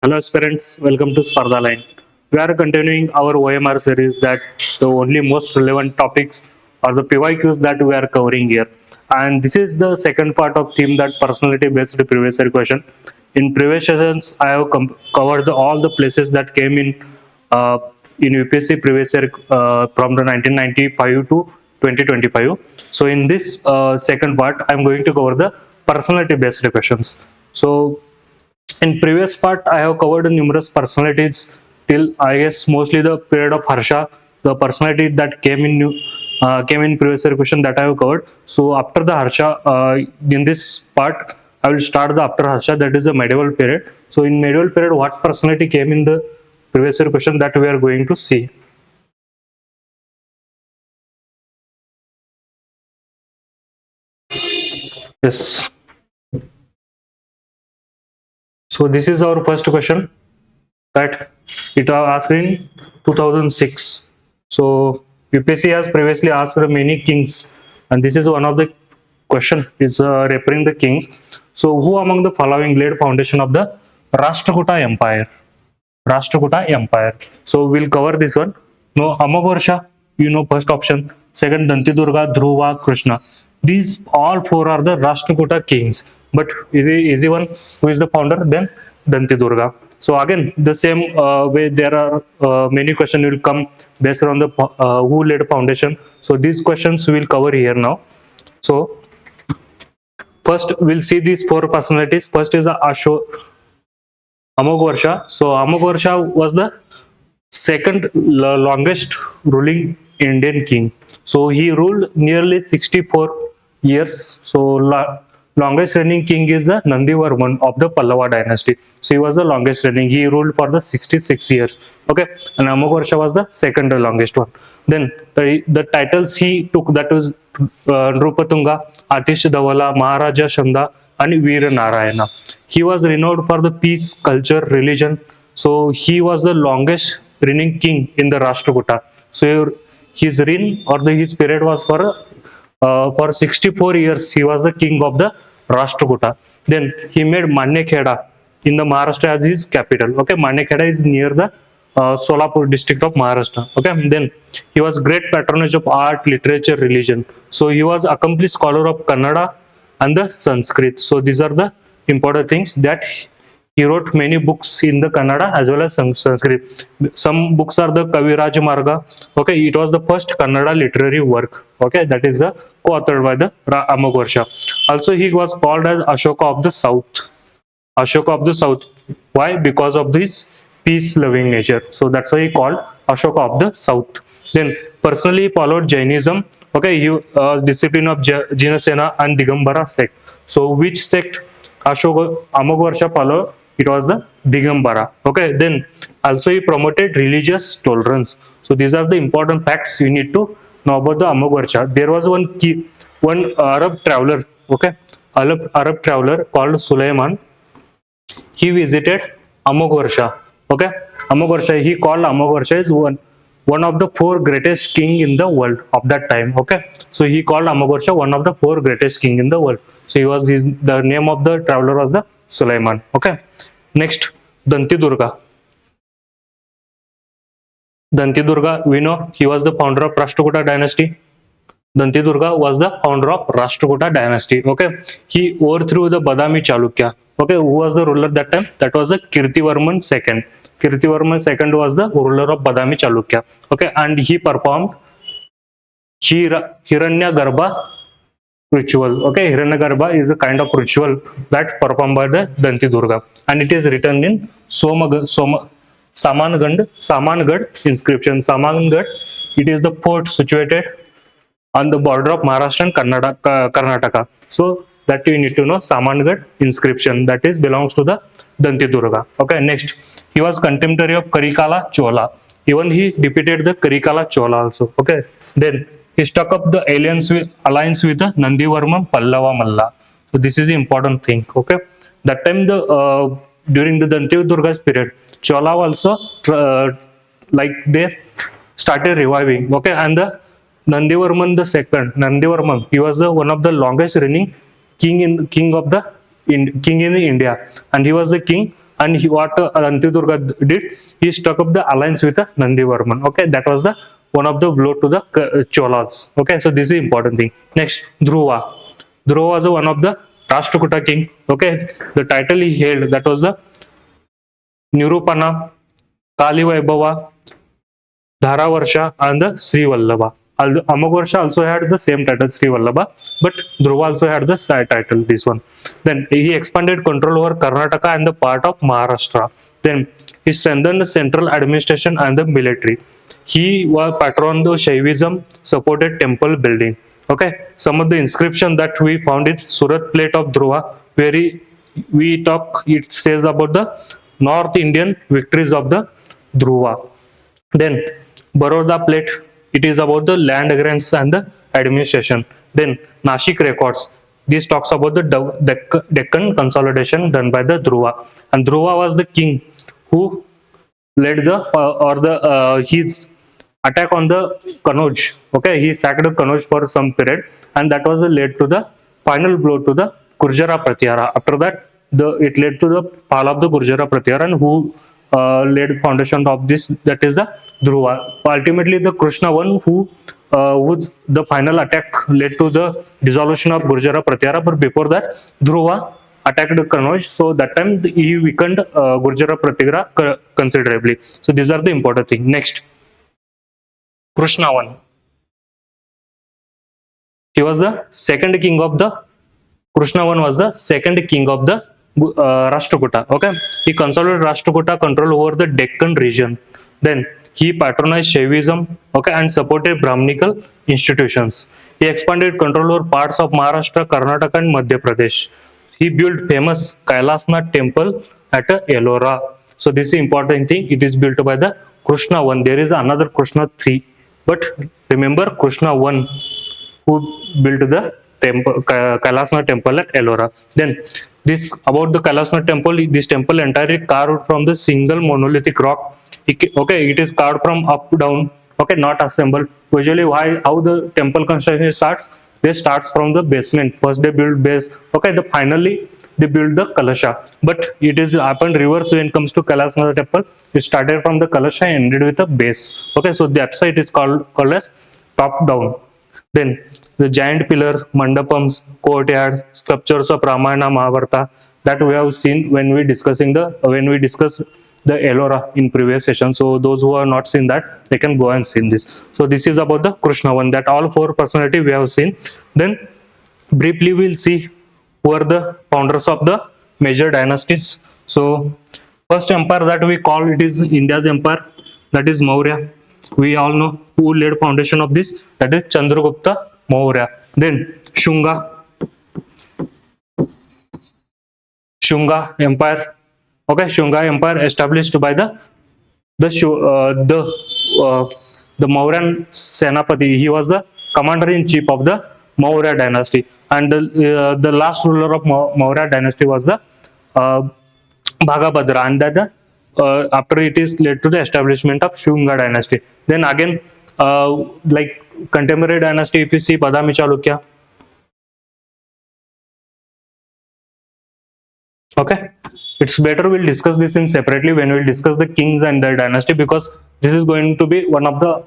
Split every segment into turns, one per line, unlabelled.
Hello aspirants, welcome to Spardha Line. We are continuing our OMR series that the only most relevant topics are the PYQs that we are covering here. And this is the second part of theme that personality based previous year question. In previous sessions, I have covered all the places that came uh, in UPSC previous year from the 1995 to 2025. So in this second part, I'm going to cover the personality based questions. So in previous part, I have covered numerous personalities till I guess mostly the period of Harsha, the personality that came in previous year question that I have covered. So after the Harsha, in this part, I will start the after Harsha, that is the medieval period. So in medieval period, what personality came in the previous year question that we are going to see. Yes. So this is our first question that it was asked in 2006. So UPSC has previously asked many kings, and this is one of the question is referring the kings. So who among the following laid foundation of the Rashtrakuta Empire? Rashtrakuta Empire. So we'll cover this one. No, Amagorsha, first option. Second, Dantidurga, Dhruva, Krishna. These all four are the Rashtrakuta kings. But easy one, who is the founder? Then Dantidurga. So again, the same way there are many questions will come based on the who laid foundation. So these questions we will cover here now. So first we'll see these four personalities. First is Amagorsha. So Amagorsha was the second longest ruling Indian king. So he ruled nearly 64 years. So longest reigning king is the Nandivarman of the Pallava dynasty. So he was the longest reigning. He ruled for the 66 years. Okay, and Amagorsha was the second longest one. Then the titles he took, that was Nrupatunga, Atish Davala, Maharaja Shanda, and Veera Narayana. He was renowned for the peace, culture, religion. So he was the longest reigning king in the Rashtrakuta. So his reign or his period was for 64 years. He was the king of the Rashtrakuta. Then he made Manyakheda in the Maharashtra as his capital. Okay, Manyakheda is near the Solapur district of Maharashtra. Okay, then he was great patronage of art, literature, religion. So he was accomplished scholar of Kannada and the Sanskrit. So these are the important things that he wrote many books in the Kannada as well as Sanskrit. Some books are the Kaviraj Marga. Okay, it was the first Kannada literary work. Okay, that is the co-authored by the Amagorsha. Also, he was called as Ashoka of the South. Ashoka of the South. Why? Because of his peace-loving nature. So that's why he called Ashoka of the South. Then personally followed Jainism. Okay, he was discipline of Jinasena and Digambara sect. So which sect Amagorsha followed? It was the Digambara. Okay, then also he promoted religious tolerance. So these are the important facts you need to know about the Amagorsha. There was one Arab traveler. Okay, Arab traveler called Sulaiman. He visited Amagorsha. Okay, Amagorsha. He called Amagorsha is one of the four greatest king in the world of that time. Okay, so he called Amagorsha one of the four greatest king in the world. So the name of the traveler was the Sulaiman. Okay, next Dantidurga. Dantidurga, we know he was the founder of Rashtrakuta dynasty. Dantidurga was the founder of Rashtrakuta dynasty. Okay, he overthrew the Badami Chalukya. Okay, who was the ruler that time? That was the Kirtivarman II. Kirtivarman II was the ruler of Badami Chalukya. Okay, and he performed Hiranyagarbha ritual. Okay, Hiranyagarbha is a kind of ritual that performed by the Dantidurga, and it is written in Samangad inscription. Samangad, it is the fort situated on the border of Maharashtra and Karnataka. So that you need to know Samangad inscription, that is belongs to the Dantidurga. Okay, next he was contemporary of Karikala Chola. Even he defeated the Karikala Chola also. Okay, then he struck up the alliance with the Nandivarman Pallava Malla. So this is the important thing. Okay, that time during the Dantidurga's period, Chola also like they started reviving. Okay, and the Nandivarman II, he was one of the longest reigning king in India, and he was the king and what Antidurga did, he struck up the alliance with Nandivarman. Okay, that was the one of the blow to the Cholas. Okay, so this is the important thing. Next, Dhruva. Dhruva was one of the Rashtrakuta king. Okay, the title he held, that was the Nirupana, Kali Vaibhava, Dharavarsha, and the Sri Vallabha. Amagvarsha also had the same title, Sri Vallabha, but Dhruva also had the side title, this one. Then he expanded control over Karnataka and the part of Maharashtra. Then he strengthened the central administration and the military. He was patron of Shaivism, supported temple building. Okay, some of the inscription that we found in Surat plate of Dhruva, where we talk, it says about the North Indian victories of the Dhruva. Then Baroda plate, it is about the land grants and the administration. Then Nashik records, this talks about the Deccan consolidation done by the Dhruva. And Dhruva was the king who led his attack on the Kanauj. Okay, he sacked Kanauj for some period, and that was led to the final blow to the Gurjara Pratyahara. After that, it led to the fall of the Gurjara Pratyahara, and who laid foundation of this, that is the Dhruva. Ultimately, the Krishna one whose the final attack led to the dissolution of Gurjara Pratyahara, but before that, Dhruva attacked Kanauj, so that time he weakened Gurjara Pratyahara considerably. So these are the important things. Next, Krishna one. He was the second king of the Krishna one was the second king of the Rashtrakuta. Okay, he consolidated Rashtrakuta control over the Deccan region. Then he patronized Shaivism, okay, and supported Brahminical institutions. He expanded control over parts of Maharashtra, Karnataka, and Madhya Pradesh. He built famous Kailasnath temple at Ellora. So this is important thing. It is built by the Krishna one. There is another Krishna 3, but remember Krishna 1 who built the temple, Kailasnath temple at Ellora. Then this about the Kailasnath temple. This temple entirely carved from the single monolithic rock. It is carved from up down. Okay, not assembled. Usually, how the temple construction starts? They starts from the basement. First they build base. Okay, finally they build the Kalasha. But it is happened reverse when it comes to Kailasnath temple. It started from the Kalasha and ended with a base. Okay, so that's why it is called as top down. Then the giant pillar, mandapams, courtyard, sculptures of Ramayana, Mahabharata, that we have seen when we discuss the Ellora in previous session. So those who have not seen that, they can go and see this. So this is about the Krishna one, that all 4 personality we have seen. Then briefly we'll see who are the founders of the major dynasties. So first empire that we call, it is India's empire, that is Maurya. We all know who laid foundation of this, that is Chandragupta Maurya. Then Shunga empire. Okay, Shunga empire established by the Mauryan Senapati. He was the commander in chief of the Maurya dynasty, and the last ruler of Maurya dynasty was the Bhagabhadra, and that after it is led to the establishment of Shunga dynasty. Then again, like contemporary dynasty, if you see Badami Chalukya. Okay, it's better we'll discuss this in separately when we'll discuss the kings and the dynasty, because this is going to be one of the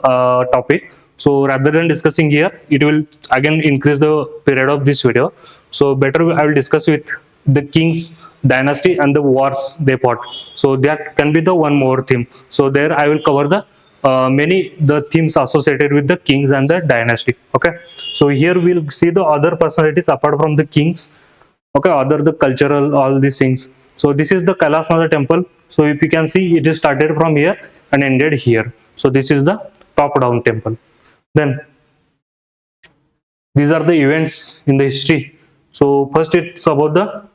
topic. So rather than discussing here, it will again increase the period of this video. So better I will discuss with the kings, dynasty, and the wars they fought. So that can be the one more theme. So there I will cover the the themes associated with the kings and the dynasty. Okay, so here we'll see the other personalities apart from the kings. Okay, other the cultural, all these things. So this is the Kailasnath temple. So if you can see, it is started from here and ended here. So this is the top down temple. Then these are the events in the history. So first it's about the,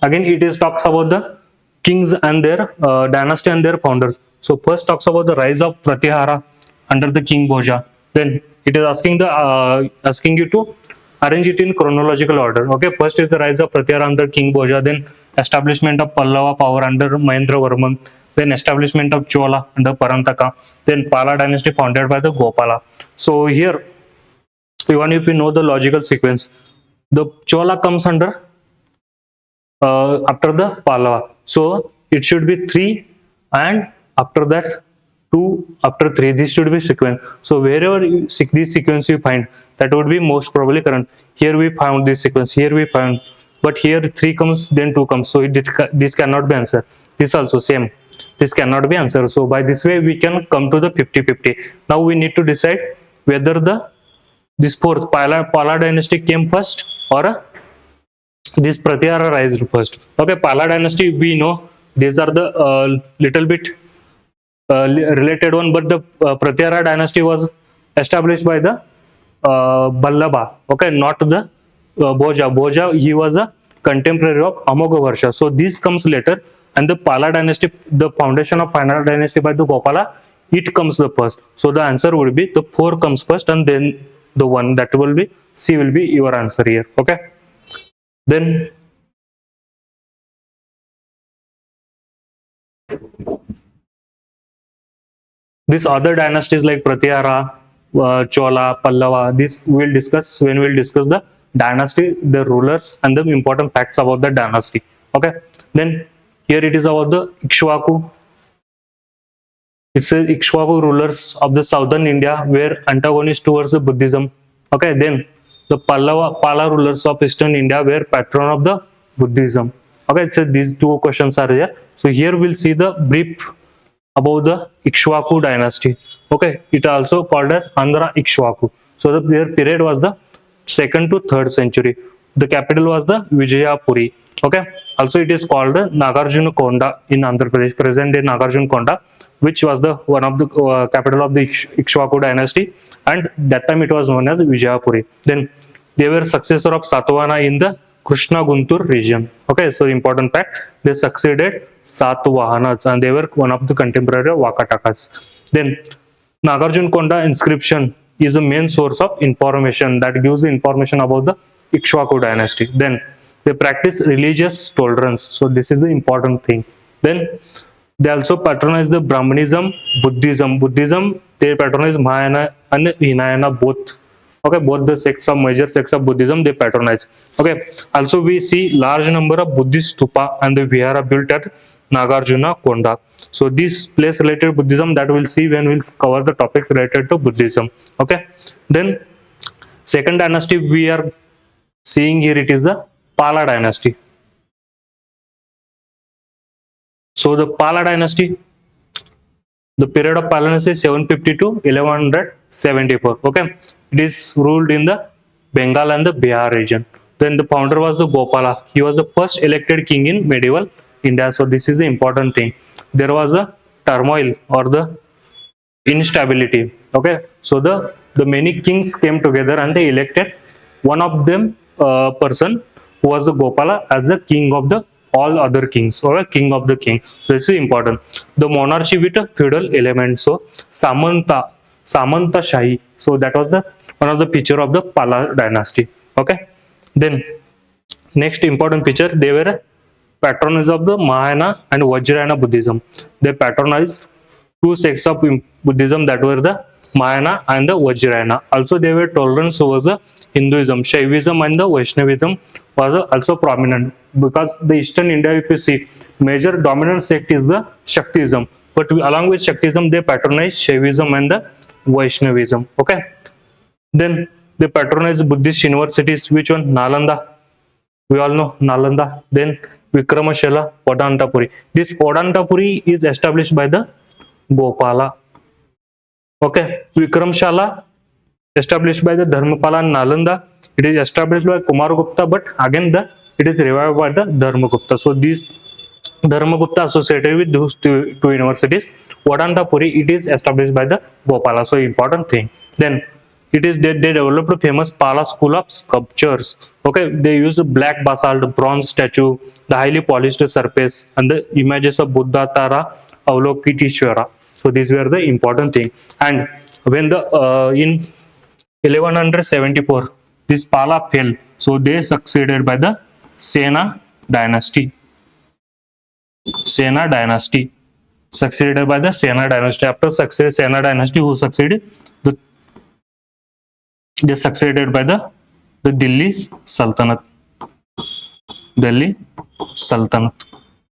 again it is talks about the kings and their dynasty and their founders. So first talks about the rise of Pratyahara under the King Bhoja. Then it is asking you to arrange it in chronological order. Okay, first is the rise of Pratyahara under King Bhoja, then establishment of Pallava power under Mahendra Varman, then establishment of Chola under Parantaka, then Pala dynasty founded by the Gopala. So here, even if you know the logical sequence, the Chola comes under after the Pallava. So it should be 3, and after that 2, after 3. This should be sequence. So wherever this sequence you find, that would be most probably correct. Here we found this sequence, here we found, but here 3 comes, then 2 comes. So this cannot be answered. This also same. This cannot be answered. So by this way we can come to the 50-50. Now we need to decide whether this fourth Pala dynasty came first, or this Pratyahara rised first. Okay, Pala dynasty we know these are the little bit related one, but the Pratyahara dynasty was established by the Ballabha. Okay, not the Bhoja. Bhoja, he was a contemporary of Amogha. So this comes later, and the Pala dynasty, the foundation of Pala dynasty by the Gopala, it comes the first. So the answer would be the 4 comes first, and then the 1, that will be C will be your answer here. Okay. Then these other dynasties like Pratyahara, Chola, Pallava, this we'll discuss when we'll discuss the dynasty, the rulers, and the important facts about the dynasty. Okay. Then here it is about the Ikshvaku. It says Ikshvaku rulers of the southern India were antagonists towards the Buddhism. Okay. Then the Pala rulers of eastern India were patron of the Buddhism. Okay. So these 2 questions are there. So here we'll see the brief about the Ikshvaku dynasty. Okay, it also called as Andhra Ikshvaku. So their period was the 2nd to 3rd century. The capital was the Vijayapuri. Okay, also it is called Nagarjuna Konda in Andhra Pradesh, present day Nagarjuna Konda, which was the one of the capital of the Ikshvaku dynasty, and that time it was known as Vijayapuri. Then they were successor of Satavahana in the Krishna Guntur region. Okay, so important fact, they succeeded Satavahanas, and they were one of the contemporary Vakatakas. Then Nagarjuna Konda inscription is the main source of information that gives the information about the Ikshvaku dynasty. Then they practice religious tolerance. So this is the important thing. Then they also patronize the Brahmanism, Buddhism. Buddhism, they patronize Mahayana and Hinayana both. Okay, both the sects of major sects of Buddhism they patronize. Okay, also we see large number of Buddhist stupa and the vihara built at Nagarjuna Konda. So this place related Buddhism that we'll see when we'll cover the topics related to Buddhism. Okay, then second dynasty we are seeing here, it is the Pala dynasty. So the Pala dynasty, the period of Pala dynasty is 750 to 1174. Okay, it is ruled in the Bengal and the Bihar region. Then the founder was the Gopala. He was the first elected king in medieval India. So this is the important thing. There was a turmoil or the instability. Okay, so the many kings came together and they elected one of them person who was the Gopala as the king of the all other kings, or a king of the king. This is important. The monarchy with a feudal element. So Samanta Shahi. So that was the one of the feature of the Pala dynasty. Okay. Then next important feature, they were patronage of the Mahayana and Vajrayana Buddhism. They patronized 2 sects of Buddhism, that were the Mahayana and the Vajrayana. Also they were tolerant towards the Hinduism. Shaivism and the Vaishnavism was also prominent, because the eastern India, if you see, major dominant sect is the Shaktism, but along with Shaktism they patronize Shaivism and the Vaishnavism. Okay, then they patronize Buddhist universities. Which one? Nalanda, we all know Nalanda. Then Vikramashila, Odantapuri. This Odantapuri is established by the Gopala. Okay, Vikramshala established by the Dharmapala. Nalanda, it is established by Kumaragupta, but again it is revived by the Dharmagupta. So these Dharmagupta associated with those two universities. Odantapuri, it is established by the Gopala. So important thing. Then it is they developed a famous Pala school of sculptures. Okay, they used black basalt, bronze statue, the highly polished surface, and the images of Buddha, Tara, Avalokiteshvara. So these were the important thing. And when the in 1174 this Pala fell, so they succeeded by the Sena dynasty. Sena dynasty succeeded by the Sena dynasty. After succeeded Sena dynasty, who succeeded? They succeeded by the Delhi Sultanate. Delhi Sultanate.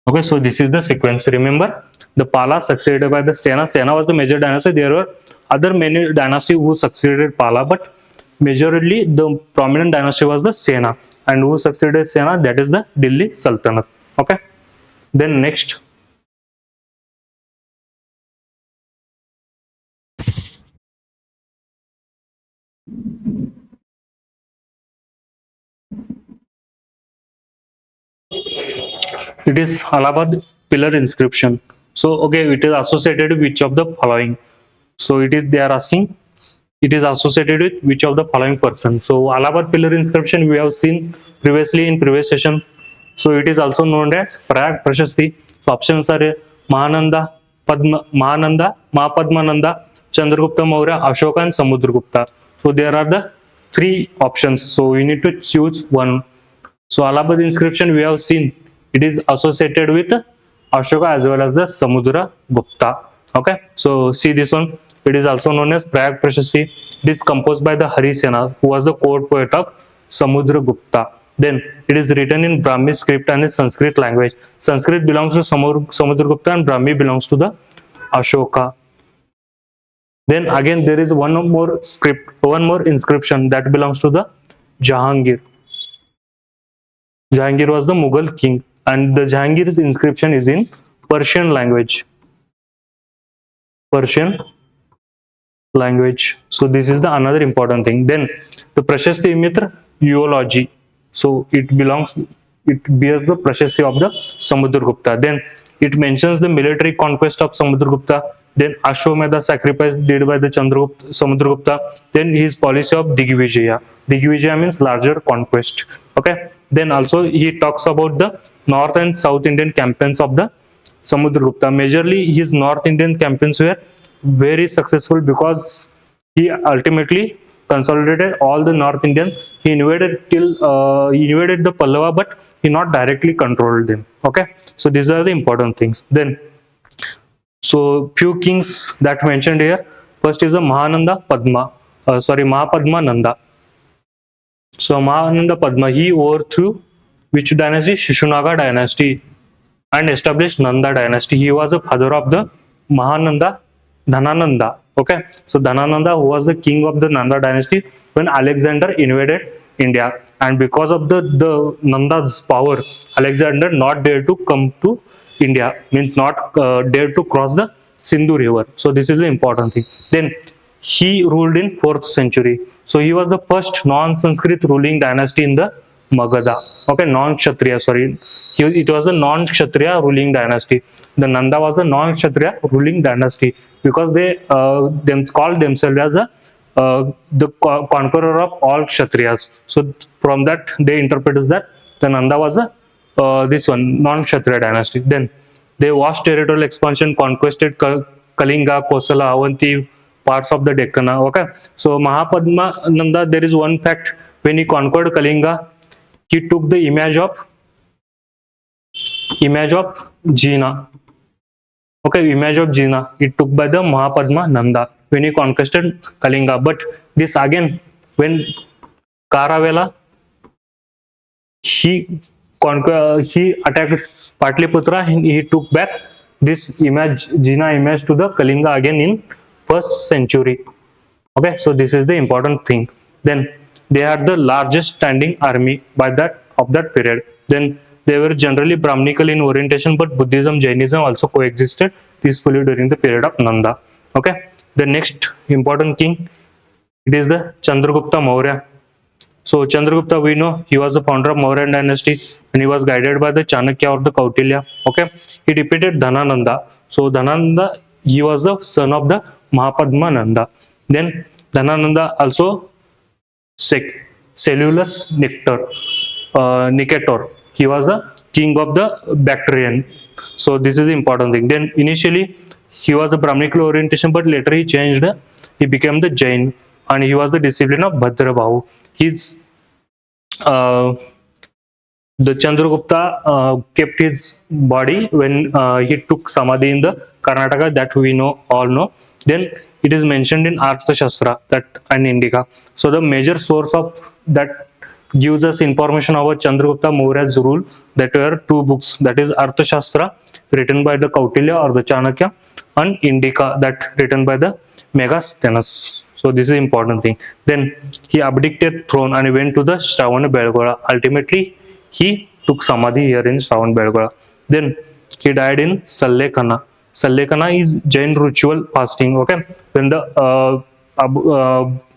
Okay, so this is the sequence. Remember, the Pala succeeded by the Sena. Sena was the major dynasty. There were other many dynasty who succeeded Pala, but majorly the prominent dynasty was the Sena. And who succeeded Sena? That is the Delhi Sultanate. Okay. Then next, it is Allahabad pillar inscription. So okay, it is associated with which of the following? So it is, they are asking, it is associated with which of the following person. So Allahabad pillar inscription we have seen previously in previous session. So it is also known as Prayag Prashasti. So options are Mahananda, Mahapadmananda, Chandragupta Maurya, Ashoka and Samudragupta. So there are the three options. So you need to choose one. So Allahabad inscription we have seen, it is associated with Ashoka as well as the Samudra Gupta. Okay, so see this one. It is also known as Prayag Prashasti. It is composed by the Harisena, who was the court poet of Samudra Gupta. Then it is written in Brahmi script and in Sanskrit language. Sanskrit belongs to Samudra Gupta and Brahmi belongs to the Ashoka. Then again there is one more script, one more inscription that belongs to the Jahangir. Jahangir was the Mughal king, and the Jahangir's inscription is in Persian language. Persian language. So this is the another important thing. Then the Prashasti Mitra eulogy. So it bears the Prashasti of the Samudragupta. Then it mentions the military conquest of Samudragupta. Then Ashwamedha sacrifice did by the Samudragupta. Then his policy of Digvijaya. Digvijaya means larger conquest. Okay. Then also he talks about the North and South Indian campaigns of the Samudragupta. Majorly his North Indian campaigns were very successful because he ultimately consolidated all the North Indian. He invaded the Pallava, but he not directly controlled them. Okay, so these are the important things. Then, so few kings that mentioned here. First is the Mahapadma Nanda. So Mahananda Padma, he overthrew which dynasty? Shishunaga dynasty, and established Nanda dynasty. He was the father of the Mahananda Dhanananda. Okay, so Dhanananda, who was the king of the Nanda dynasty when Alexander invaded India, and because of the Nanda's power, Alexander not dared to come to India, means not dared to cross the Sindhu river. So this is the important thing. Then he ruled in 4th century. So he was the first non-Sanskrit ruling dynasty in the Magadha. Okay, non-Kshatriya, sorry. It was a non-Kshatriya ruling dynasty. The Nanda was a non-Kshatriya ruling dynasty because they called themselves as the conqueror of all Kshatriyas. So from that they interpret that the Nanda was a this one non-Kshatriya dynasty. Then they vast territorial expansion, conquested Kalinga, Kosala, Avanti, parts of the Deccan. Okay, so Mahapadma Nanda, there is one fact: when he conquered Kalinga, he took the image of Jina. Okay, image of Jina. It took by the Mahapadma Nanda when he conquered Kalinga. But this again, when Karavela, he attacked Patliputra, he took back this image, Jina image, to the Kalinga again in 1st century. Okay, so this is the important thing. Then they had the largest standing army by that of that period. Then they were generally Brahminical in orientation, but Buddhism, Jainism also coexisted peacefully during the period of Nanda. Okay, the next important king, it is the Chandragupta Maurya. So Chandragupta, we know he was the founder of Mauryan dynasty, and he was guided by the Chanakya or the Kautilya. Okay, he defeated Dhanananda. So Dhanananda, he was the son of the Mahapadma Nanda. Then Dhanananda also Cellulus Nicator. He was the king of the Bactrian. So this is the important thing. Then initially he was a Brahminical orientation, but later he changed. He became the Jain, and he was the disciple of Bhadrabahu. His the Chandragupta kept his body when he took Samadhi in the Karnataka, that we all know. Then it is mentioned in Arthashastra that and Indica. So the major source of that gives us information about Chandragupta Maurya's rule. That were two books, that is Arthashastra written by the Kautilya or the Chanakya, and Indica that written by the Megasthenes. So this is important thing. Then he abdicated throne and went to the Shravana Belgola. Ultimately he took samadhi here in Shravana Belgola. Then he died in Sallekana. Sallekana is Jain ritual fasting. Okay, when the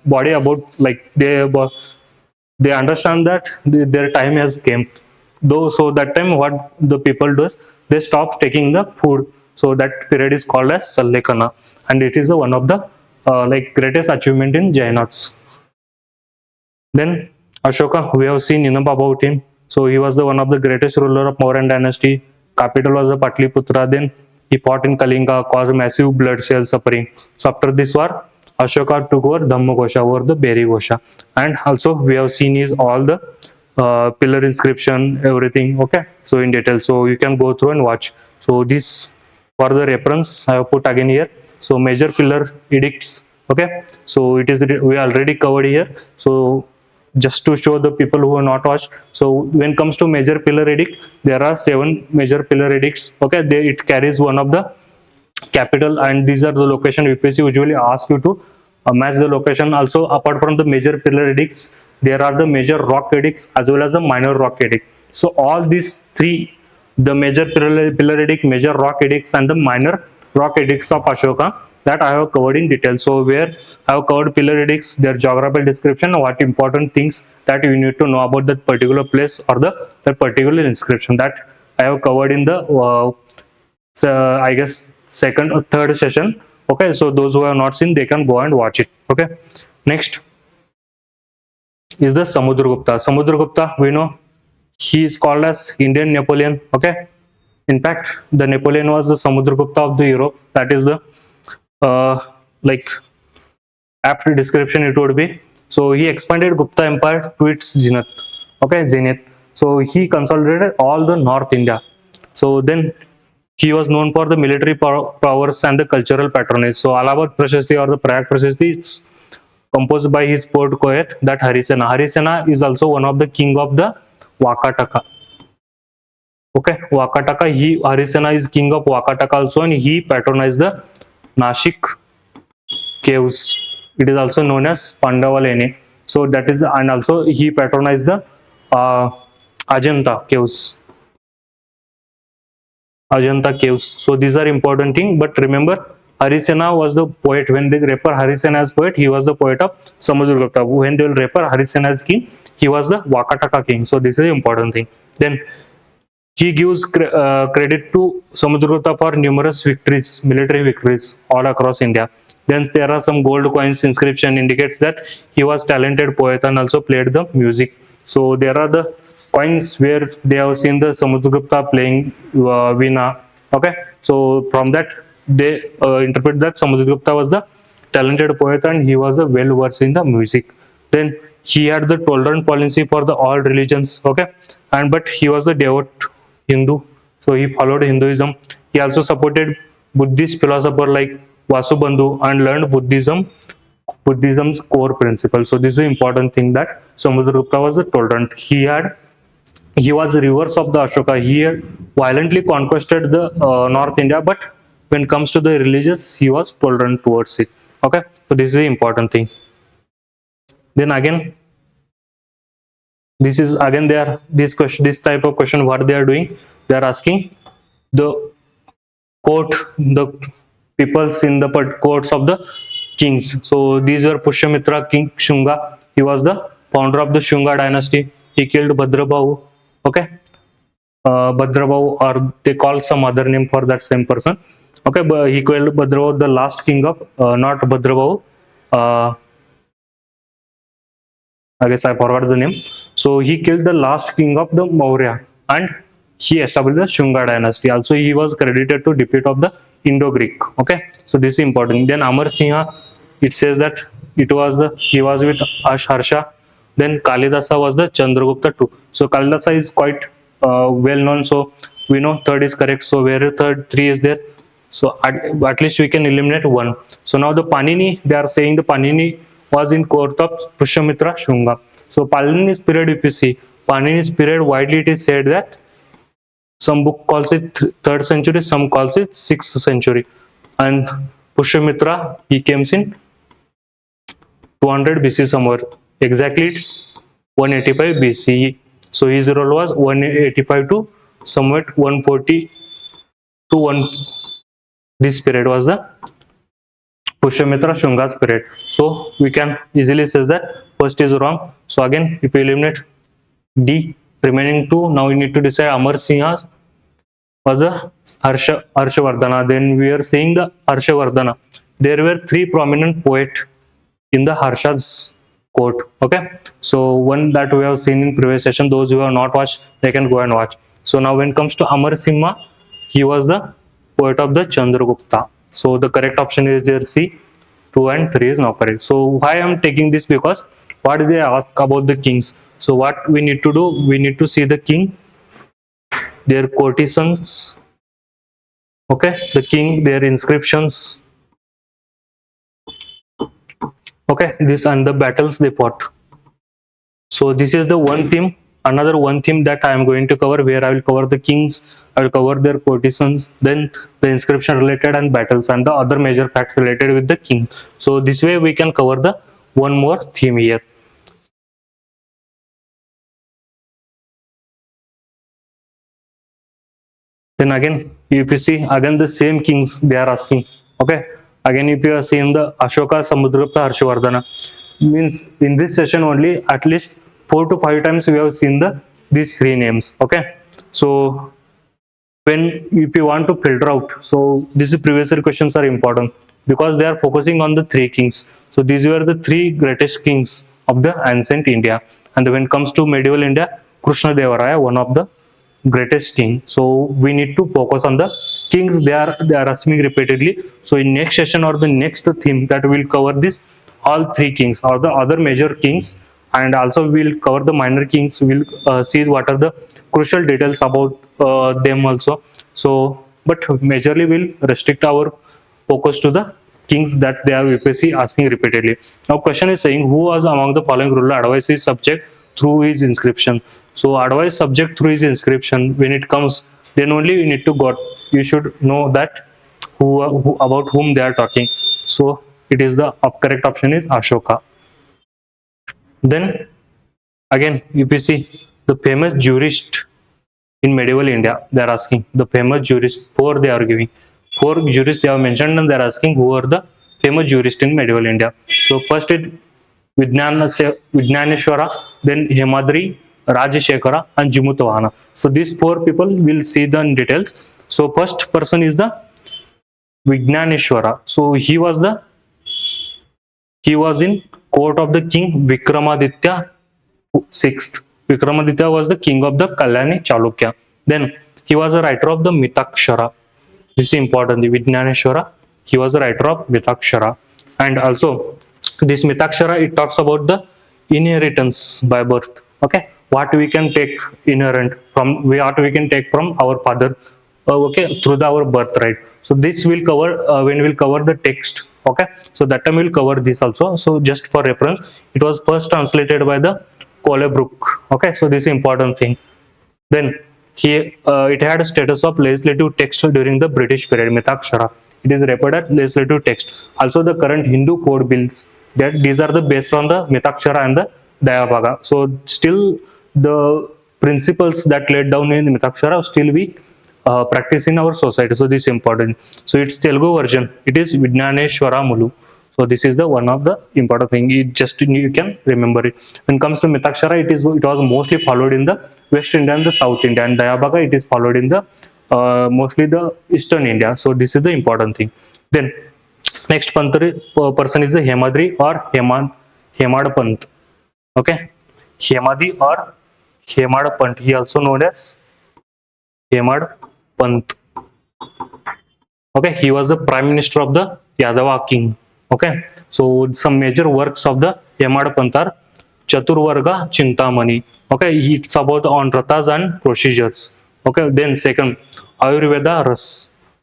body about like they understand that their time has came, though. So that time what the people do is they stop taking the food. So that period is called as Sallekana, and it is one of the like greatest achievement in Jainas. Then Ashoka, we have seen enough about him. So he was the one of the greatest ruler of Mauryan dynasty. Capital was the Patliputra. Then he fought in Kalinga, caused massive bloodshed suffering. So after this war, Ashoka took over Dhammagosha, over the Beri Gosha. And also we have seen is all the pillar inscription, everything. Okay, so in detail. So you can go through and watch. So this for the reference I have put again here. So major pillar edicts. Okay, so it is we already covered here. So just to show the people who are not watched. So when it comes to major pillar edict, there are 7 major pillar edicts. Okay, it carries one of the capital, and these are the location UPSC usually asks you to match the location. Also, apart from the major pillar edicts, there are the major rock edicts as well as the minor rock edict. So all these 3, the major pillar edict, major rock edicts, and the minor rock edicts of Ashoka, that I have covered in detail. So where I have covered pillar edicts, their geographical description, what important things that you need to know about that particular place or that particular inscription, that I have covered in the I guess second or third session. Okay, so those who have not seen, they can go and watch it. Okay, next is the Samudragupta. Samudragupta, we know he is called as Indian Napoleon. Okay, in fact the Napoleon was the Samudragupta of the Europe. That is the like apt description it would be. So he expanded Gupta Empire to its zenith. Okay, zenith. So he consolidated all the North India. So then he was known for the military powers and the cultural patronage. So Allahabad Prashasti or the Prayag Prashasti is composed by his poet that Harisena. Harisena is also one of the king of the Vakataka. Okay, Vakataka, Harisena is king of Vakataka also, and he patronized the Nashik caves. It is also known as Pandavalene. So that is, and also he patronized the Ajanta caves. Ajanta caves. So these are important thing. But remember, Harisena was the poet. When they refer Harisena as poet, he was the poet of Samudragupta. When they will refer Harisena as king, he was the Vakataka king. So this is an important thing. Then he gives credit to Samudragupta for numerous victories, military victories all across India. Then there are some gold coins inscription indicates that he was talented poet and also played the music. So there are the coins where they have seen the Samudragupta playing veena. Okay, so from that they interpret that Samudragupta was the talented poet and he was well versed in the music. Then he had the tolerant policy for the all religions. Okay, and but he was a devout Hindu, so he followed Hinduism. He also supported Buddhist philosopher like Vasubandhu and learned Buddhism's core principle. So this is an important thing, that Samudragupta was a tolerant. He was the reverse of the Ashoka. He had violently conquered the North India, but when it comes to the religious, he was tolerant towards it. Okay, so this is the important thing. Then again, this is again they are this type of question. What they are doing? They are asking the the peoples in the courts of the kings. So these were Pushyamitra King Shunga. He was the founder of the Shunga dynasty. He killed Bhadrabahu. Okay, Bhadrabahu, or they call some other name for that same person. Okay, but he killed Bhadrabahu, the last king of not Bhadrabahu. I guess I forgot the name. So he killed the last king of the Maurya and he established the Shunga dynasty. Also, he was credited to defeat of the Indo-Greek. Okay, so this is important. Then Amar Singha, it says that he was with Harsha. Then Kalidasa was the Chandragupta too. So Kalidasa is quite well known. So we know third is correct. So where three is there? So at least we can eliminate one. So now the Panini, they are saying the Panini was in court of Pushyamitra Shunga. So Panini's period, if you see, Panini's period, widely it is said that some book calls it 3rd century, some calls it 6th century. And Pushyamitra, he comes in 200 BC somewhere. Exactly, it's 185 BCE. So his role was 185 to somewhat 140 to 1. This period was the Pushyamitra Shunga's period. So we can easily say that first is wrong. So again, if we eliminate D, remaining 2, now we need to decide Amar Singha was a Harshavardhana. Then we are seeing the Harshavardhana. There were 3 prominent poets in the Harsha's court. Okay, so one that we have seen in previous session, those who have not watched, they can go and watch. So now when it comes to Amar Singha, he was the poet of the Chandragupta. So the correct option is there C. 2 and 3 is not correct. So why I am taking this, because what they ask about the kings. So what we need to do, we need to see the king, their courtesans, okay, the king, their inscriptions, okay, this and the battles they fought. So this is the one theme. Another one theme that I am going to cover, where I will cover the kings, I will cover their courtesans, then the inscription related and battles and the other major facts related with the kings. So this way we can cover the one more theme here. Then again, if you see, again the same kings they are asking. Okay, again if you are seeing the Ashoka, Samudragupta, Harshavardhana, means in this session only at least 4 to 5 times we have seen these 3 names. Okay, so if you want to filter out, so these previous year questions are important because they are focusing on the 3 kings. So these were the 3 greatest kings of the ancient India. And when it comes to medieval India, Krishna Devaraya, one of the greatest king. So we need to focus on the kings they are asking repeatedly. So in next session or the next theme, that will cover this all 3 kings or the other major kings, and also we'll cover the minor kings. We'll see what are the crucial details about them also. So but majorly we'll restrict our focus to the kings that they are UPSC asking repeatedly. Now question is saying, who was among the following ruler advised his subject through his inscription? So advice subject through his inscription, when it comes, then only you need to you should know that who about whom they are talking. So it is the correct option is Ashoka. Then again, if you see the famous jurist in medieval India, they are asking the famous jurist. 4 they are giving, 4 jurists they have mentioned, and they are asking who are the famous jurists in medieval India. So first it Vijnaneshwara, then Hemadri, Rajashekara, and Jimutavana. So these 4 people will see the details. So first person is the Vijnaneshwara. So he was in court of the king Vikramaditya VI. Vikramaditya was the king of the Kalyani Chalukya. Then he was a writer of the Mitakshara. This is important. The Vijnaneshwara, he was a writer of Mitakshara. And also this Mitakshara, it talks about the inheritance by birth. Okay, what we can take inherent from, what we can take from our father, okay, through our birthright. So this will cover when we'll cover the text. Okay, so that time we'll cover this also. So just for reference, it was first translated by the Colebrook. Okay, so this is important thing. Then it had a status of legislative text during the British period. Mitakshara, it is referred as legislative text. Also the current Hindu code bills, that these are the based on the Mitakshara and the Dayabhaga. So still the principles that laid down in Mitakshara still we practice in our society. So this is important. So its Telugu version, it is Vijnaneshwara Mulu. So this is the one of the important thing. You can remember it. When it comes to Mitakshara, it was mostly followed in the West India and the South India, and Dayabhaga it is followed in the mostly the Eastern India. So this is the important thing. Then next person is the Hemadri or Hemadpant. Okay, Hemadi or Hemadpant. He also known as Hemadpant. Okay, he was the prime minister of the Yadava king. Okay, so some major works of the Hemadpant are Chaturvarga Chintamani. Okay, it's about on rathas and procedures. Okay, then second, Ayurveda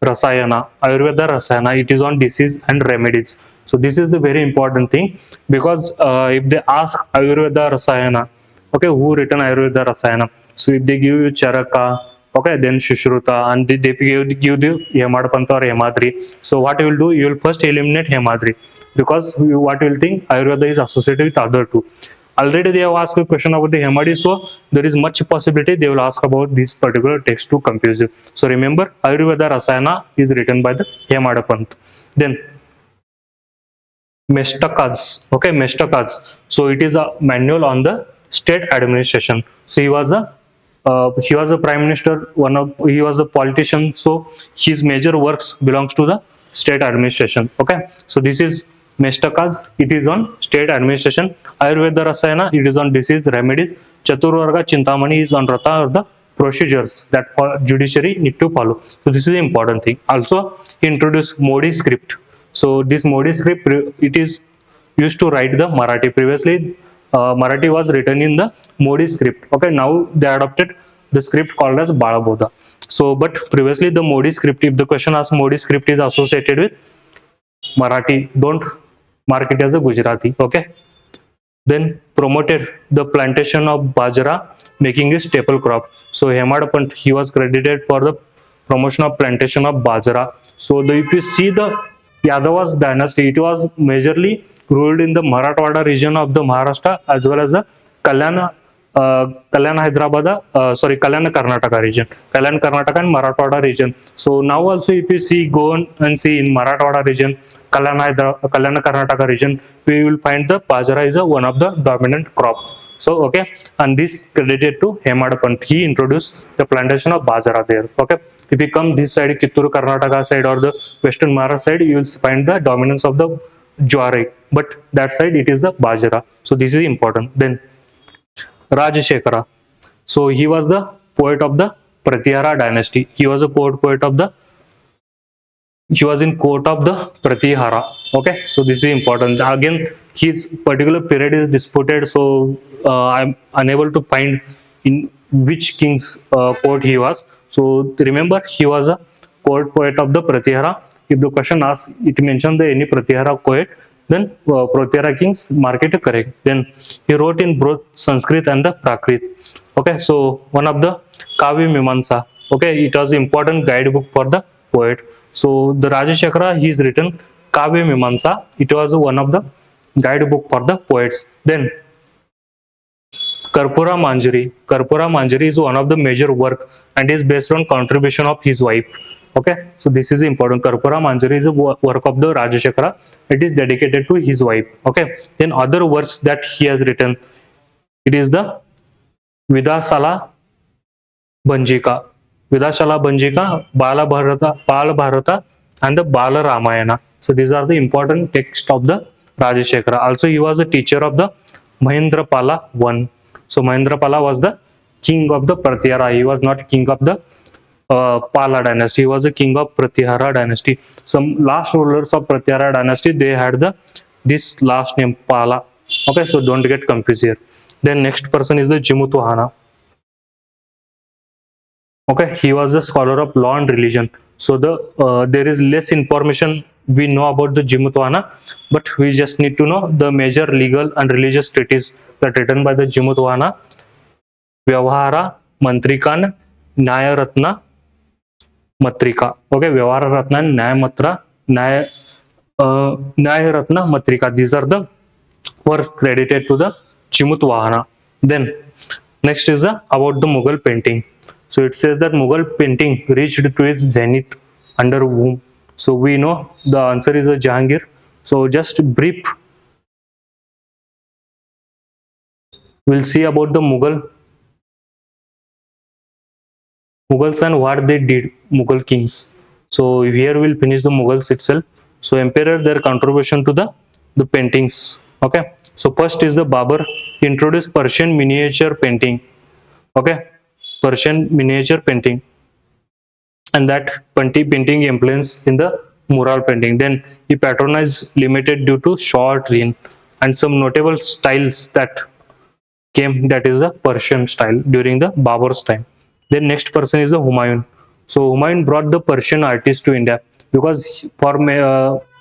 Rasayana. Ayurveda Rasayana, it is on disease and remedies. So So this is the very important thing, because if they ask Ayurveda Rasayana, okay, who written Ayurveda Rasayana? So if they give you Charaka, okay, then Shushruta, and they give the Yamadpanta or Yamadri. So what you will do, you will first eliminate Yamadri, because what you will think, Ayurveda is associated with other two. Already they have asked a question about the Hemadi, so there is much possibility they will ask about this particular text to confuse you. So remember, Ayurveda Rasayana is written by the Yamadapant. Then Mestakads, okay, Mestakads. So it is a manual on the state administration. So he was a prime minister, he was a politician. So his major works belongs to the state administration. Okay, so this is Mestakads. It is on state administration. Ayurveda Rasayana, it is on disease remedies. Chaturvarga Chintamani is on Ratha, or the procedures that judiciary need to follow. So this is the important thing. Also, he introduced Modi script. So this Modi script, it is used to write the Marathi. Previously, Marathi was written in the Modi script. Okay, now they adopted the script called as Balabodha. So, but previously the Modi script, if the question asks Modi script is associated with Marathi, don't mark it as a Gujarati. Okay. Then promoted the plantation of Bajra, making a staple crop. So Hemadpant, he was credited for the promotion of plantation of Bajra. So if you see the Yadavas dynasty, it was majorly ruled in the Marathwada region of the Maharashtra, as well as the Kalyana, Kalyana Karnataka region, Kalyana Karnataka and Marathwada region. So now also if you see, go on and see in Marathwada region, Kalyana Karnataka region, we will find the Bajra is one of the dominant crop. So okay, and this credited to Hemadpant. He introduced the plantation of Bajra there. Okay, if you come this side, Kittur Karnataka side or the Western Maharashtra side, you will find the dominance of the Jwari, but that side it is the Bajra. So this is important. Then Rajashekara. So he was the poet of the Pratihara dynasty. He was a poet of the. He was in court of the Pratihara. Okay, so this is important. Again, his particular period is disputed, so I'm unable to find in which king's court he was. So remember, he was a court poet of the Pratihara. If the question asks, it mentions the any Pratihara poet, then Pratihara kings mark it correct. Then he wrote in both Sanskrit and the Prakrit. Okay, so one of the Kavya Mimamsa. Okay, it was important guidebook for the poet. So the Rajashekara, he is written Kavya Mimamsa. It was one of the guidebook for the poets. Then Karpura Manjari. Karpura Manjari is one of the major work and is based on contribution of his wife. Okay, so this is important. Karpura Manjari is a work of the Rajashekara. It is dedicated to his wife. Okay, then other works that he has written, it is the Vidasala Banjika. Vidashala Banjika, Bala Bharata, and the Bala Ramayana. So these are the important texts of the Rajashekara. Also, he was a teacher of the Mahendrapala I. So Mahendrapala was the king of the Pratihara. He was not king of the Pala dynasty. He was a king of Pratihara dynasty. Some last rulers of Pratihara dynasty, they had this last name Pala. Okay, so don't get confused here. Then next person is the Jimutwahana. Okay, he was a scholar of law and religion. So there is less information we know about the Jimutwana, but we just need to know the major legal and religious treatises that written by the Jimutwana, Vyavahara, Mantrikan, Nyayaratna, Matrika. Okay, Vyavahara Ratna and Nyayaratna, Matrika. These are the works credited to the Jimutwana. Then next is about the Mughal painting. So it says that Mughal painting reached to its zenith under whom. So we know the answer is a Jahangir. So just brief, we'll see about the Mughals and what they did, Mughal kings. So here we'll finish the Mughals itself. So emperor, their contribution to the paintings. Okay. So first is the Babur. He introduced Persian miniature painting. Okay. Persian miniature painting, and that painting influence in the mural painting. Then he patronized limited due to short reign and some notable styles that came, that is the Persian style during the Babur's time. Then next person is the Humayun. So Humayun brought the Persian artist to India because for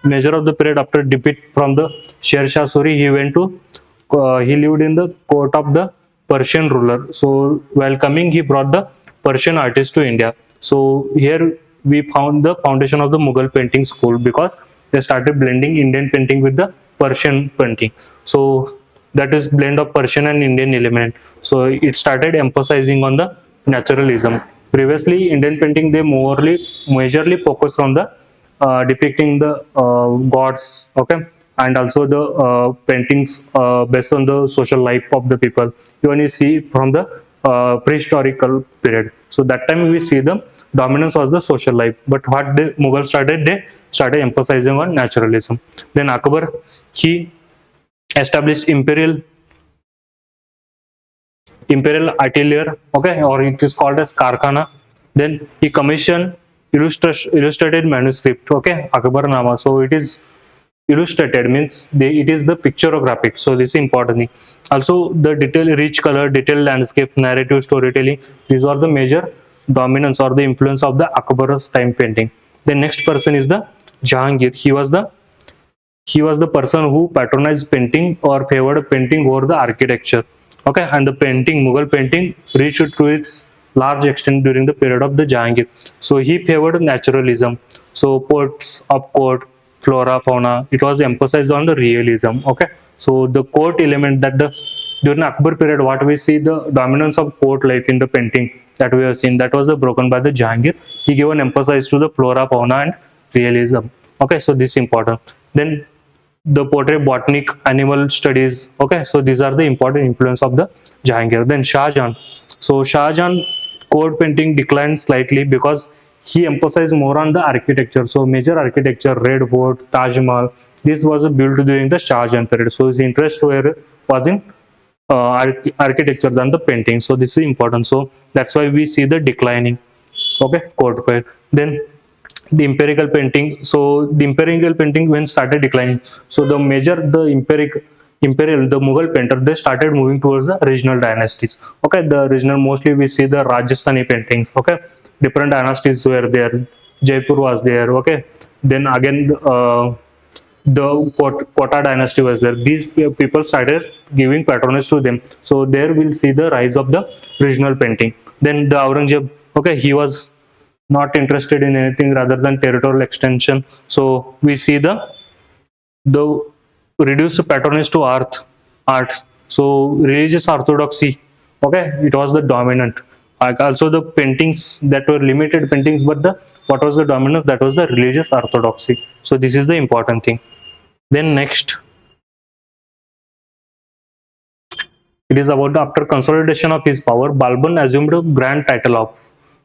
measure of the period after defeat from the Sher Shah Suri, he went to he lived in the court of the Persian ruler. So while coming, he brought the Persian artist to India. So here we found the foundation of the Mughal painting school, because they started blending Indian painting with the Persian painting. So that is blend of Persian and Indian element. So it started emphasizing on the naturalism. Previously, Indian painting, they majorly focused on the depicting the gods, okay, and also the paintings based on the social life of the people. Even you see from the prehistorical period. So that time we see the dominance was the social life. But what the Mughal started, they started emphasizing on naturalism. Then Akbar, he established imperial atelier, okay, or it is called as Karkhana. Then he commissioned illustrated manuscript, okay, Akbar Nama. So it is illustrated, means it is the pictographic. So this is important thing. Also the rich color, detailed landscape, narrative storytelling, these are the major dominance or the influence of the Akbar's time painting. The next person is the Jahangir. He was the person who patronized painting or favored painting over the architecture. Okay, and the Mughal painting reached to its large extent during the period of the Jahangir. So he favored naturalism. So poets of court, flora, fauna, it was emphasized on the realism. Okay, so the court element, that the during Akbar period, what we see, the dominance of court life in the painting that we have seen, that was broken by the Jahangir. He gave an emphasis to the flora, fauna, and realism. Okay, so this is important. Then the portrait botanic animal studies. Okay, so these are the important influence of the Jahangir. Then Shah Jahan. So Shah Jahan court painting declined slightly because he emphasized more on the architecture. So major architecture, Red Fort, Taj Mahal, this was built during the Shah Jahan period. So his interest was in architecture than the painting. So this is important. So that's why we see the declining. Okay, court paint. Then the empirical painting. So the empirical painting when started declining. So the imperial, the Mughal painter, they started moving towards the regional dynasties. Okay, the regional, mostly we see the Rajasthani paintings. Okay, different dynasties were there. Jaipur was there. Okay, then again the Kota dynasty was there. These people started giving patronage to them. So there we'll see the rise of the regional painting. Then the Aurangzeb, okay, he was not interested in anything rather than territorial extension. So we see the reduced patronage to art. So religious orthodoxy, okay, it was the dominant. Like also the paintings that were limited paintings, but the what was the dominance? That was the religious orthodoxy. So this is the important thing. Then next, it is about the after consolidation of his power, Balban assumed a grand title of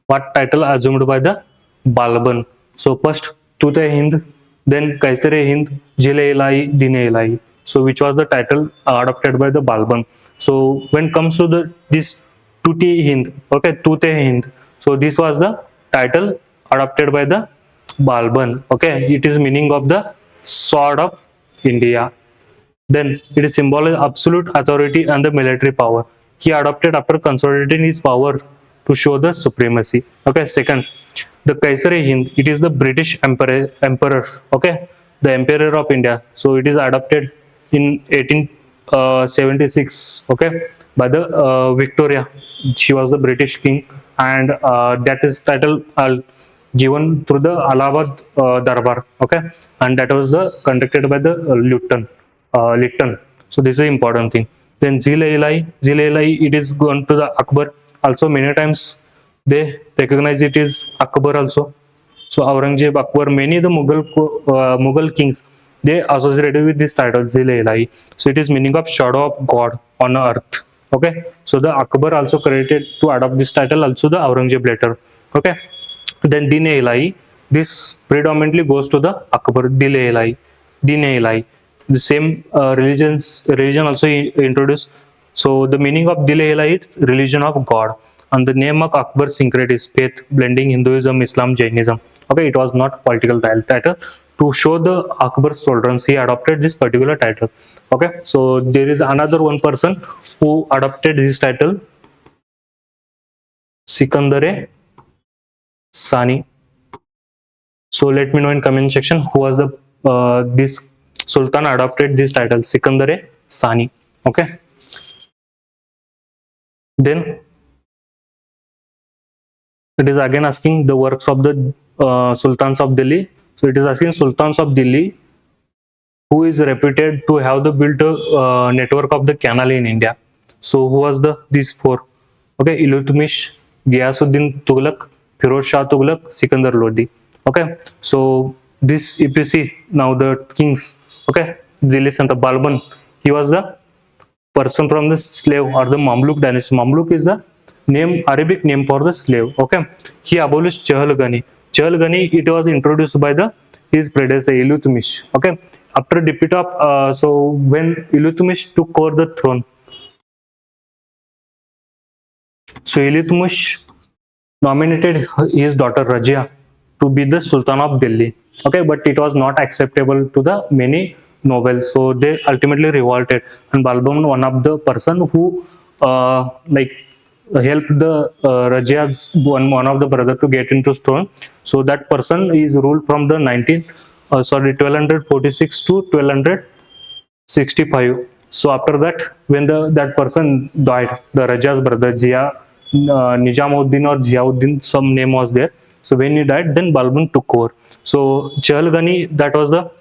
what title assumed by the Balban. So first Tute Hind, then Kaisare Hind, Jile Ilahi, Dine Ilahi. So which was the title adopted by the Balban. So when comes to this Tuti Hind, okay, Tute Hind. So this was the title adopted by the Balban. Okay, it is meaning of the sword of India. Then it is symbol of absolute authority and the military power. He adopted after consolidating his power to show the supremacy. Okay, second, the Kaisari Hind, it is the British emperor, okay, the emperor of India. So it is adopted in 1876, okay, by the Victoria. She was the British king, and that is title given through the Allahabad Darbar, okay, and that was the conducted by the Lytton. So this is an important thing. Then Zil-e-Ilahi, it is gone to the Akbar. Also many times they recognize it is Akbar also. So Aurangzeb, Akbar, many the Mughal kings, they associated with this title Zil-e-Ilahi. So it is meaning of shadow of God on earth. Okay. So the Akbar also created to adopt this title. Also the Aurangzeb later. Okay. Then Din-e-Ilahi, this predominantly goes to the Akbar. Dil-e-Ilahi, Din-e-Ilahi. The same religion also introduced. So the meaning of Dil-e-Ilahi is religion of God, and the name of Akbar syncret is faith blending Hinduism, Islam, Jainism. Okay, it was not political title. To show the Akbar's tolerance, he adopted this particular title. Okay, so there is another one person who adopted this title, Sikandar Sani. So let me know in comment section who was the this Sultan adopted this title, Sikandar-e-Sani. Okay. Then it is again asking the works of the Sultans of Delhi. So it is asking Sultans of Delhi who is reputed to have the built network of the canal in India. So who was these four? Okay, Iltutmish, Ghiyasuddin Tughlaq, Firoz Shah Tughlaq, Sikandar Lodi. Okay, so this if you see now the kings. Okay, Delhi Santa Balban, he was the person from the slave or the Mamluk dynasty. Mamluk is the name, Arabic name for the slave. Okay, he abolished Chahalgani. Chahalgani, it was introduced by his predecessor Iltutmish. Okay, after defeat of so when Iltutmish took over the throne, so Iltutmish nominated his daughter Rajia to be the Sultan of Delhi. Okay, but it was not acceptable to the many nobles, so they ultimately revolted. And Balban, one of the person who like helped the Rajia's one of the brother to get into throne. So that person is ruled from the 1246 to 1265. So after that, when that person died, the Raja's brother Nijamuddin or Ziauddin, some name was there. So when he died, then Balban took over. So Chahalgani, that was the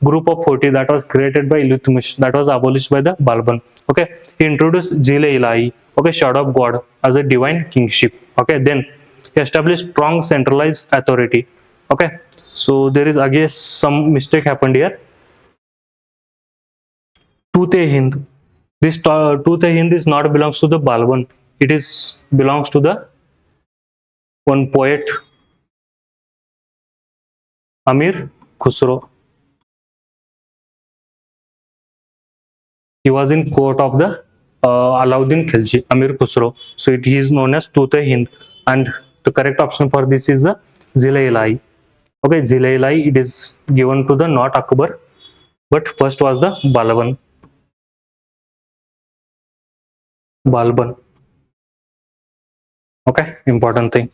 group of 40 that was created by Iltutmish, that was abolished by the Balban. Okay, he introduced Jile-Ilahi, okay, shadow of God, as a divine kingship. Okay, then he established strong centralized authority. Okay, so there is again some mistake happened here. Tooth-e-Hind. This Tooth-e-Hind is not belongs to the Balban. It is belongs to the one poet, Amir Khusro. He was in court of the Alauddin Khilji, Amir Khusro. So it is known as Tooth-e-Hind, and the correct option for this is the Jile-Ilahi. Okay, Jile-Ilahi, it is given to the not Akbar, but first was the Balban. Balban. Okay, important thing.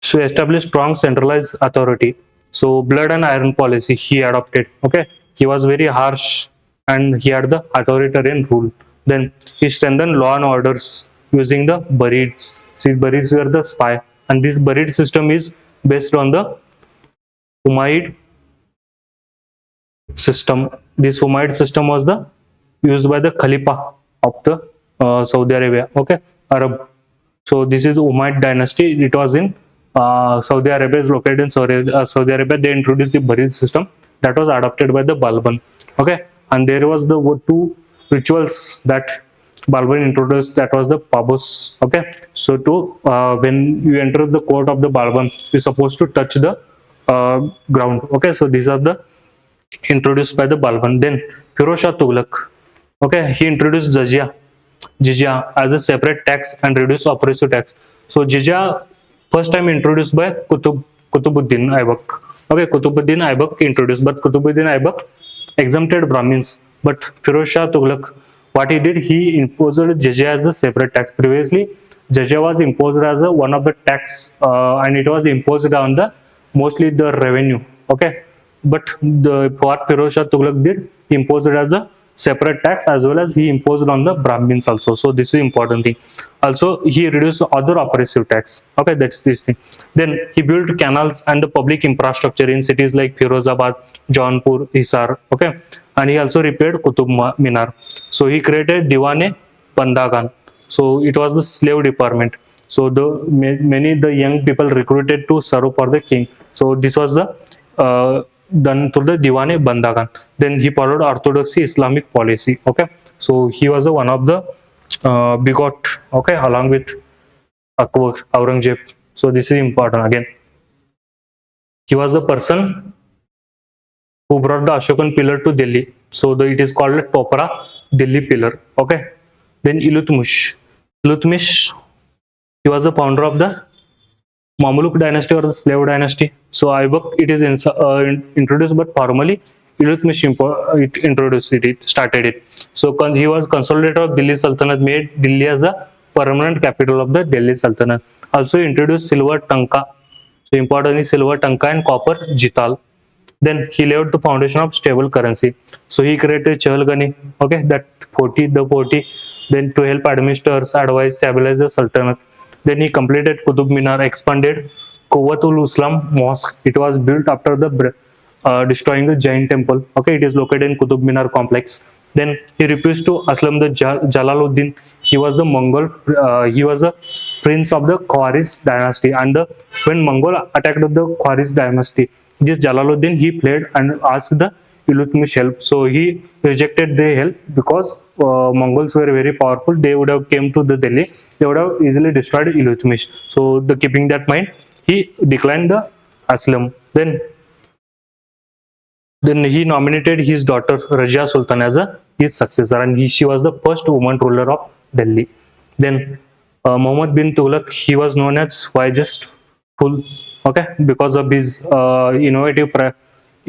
So established strong centralized authority. So blood and iron policy he adopted. Okay, he was very harsh and he had the authoritarian rule. Then he strengthened law and orders using the burieds. See, burieds were the spy, and this buried system is based on the Umayyad system. This Umayyad system was the used by the Khalifa of the Saudi Arabia. Okay, Arab. So this is the Umayyad dynasty. It was in Saudi Arabia, is located in Saudi Arabia. They introduced the buried system that was adopted by the Balban. Okay, and there was the two rituals that Balban introduced. That was the pabos. Okay, so to when you enter the court of the Balban, you're supposed to touch the ground. Okay, so these are the introduced by the Balban. Then Firoz Shah Tughlaq. Okay, he introduced jizya as a separate tax and reduced oppressive tax. So jizya first time introduced by Kutubuddin Aibak. Okay, Kutubuddin Aibak introduced, but Kutubuddin Aibak exempted Brahmins. But Firoz Shah Tughlaq, what he did, he imposed jizya as the separate tax. Previously, jizya was imposed as one of the tax, and it was imposed on the mostly the revenue. Okay, but what Firoz Shah Tughlaq did, he imposed it as the separate tax, as well as he imposed on the Brahmins also. So this is important thing. Also, he reduced other oppressive tax. Okay, that's this thing. Then he built canals and the public infrastructure in cities like Firozabad, Jaunpur, Hisar. Okay, and he also repaired Qutub Minar. So he created Diwane-Bandagan. So it was the slave department. So many the young people recruited to serve for the king. So this was the done through the Diwane-Bandagan. Then he followed orthodoxy Islamic policy. Okay, so he was one of the bigot. Okay, along with Akbar, Aurangzeb. So this is important again. He was the person who brought the Ashokan pillar to Delhi. So it is called Topra Delhi pillar. Okay. Then Iltutmish. Iltutmish, he was the founder of the Mamluk dynasty or the slave dynasty. So Aibak, it is introduced, but formally Iltutmish started it. So he was consolidator of Delhi Sultanate, made Delhi as a permanent capital of the Delhi Sultanate. Also introduced silver tanka. So important is silver tanka and copper jital. Then he laid the foundation of stable currency. So he created Chahalgani, okay, that 40. Then to help administrators, advise, stabilize the Sultanate. Then he completed Qutub Minar, expanded Quwwatul Islam Mosque. It was built after the destroying the Jain temple. Okay, it is located in Qutub Minar complex. Then he refused to Aslam the Jalaluddin. He was the Mongol. He was the prince of the Khwaris dynasty. And when Mongol attacked the Khwaris dynasty, this Jalaluddin he fled and asked the Iltutmish help. So he rejected their help because Mongols were very powerful. They would have came to the Delhi. They would have easily destroyed Iltutmish. So the keeping that mind, he declined the Aslam. Then he nominated his daughter Rajia Sultan as his successor, and she was the first woman ruler of Delhi. Then Muhammad bin Tughlaq, he was known as wisest fool, okay, because of his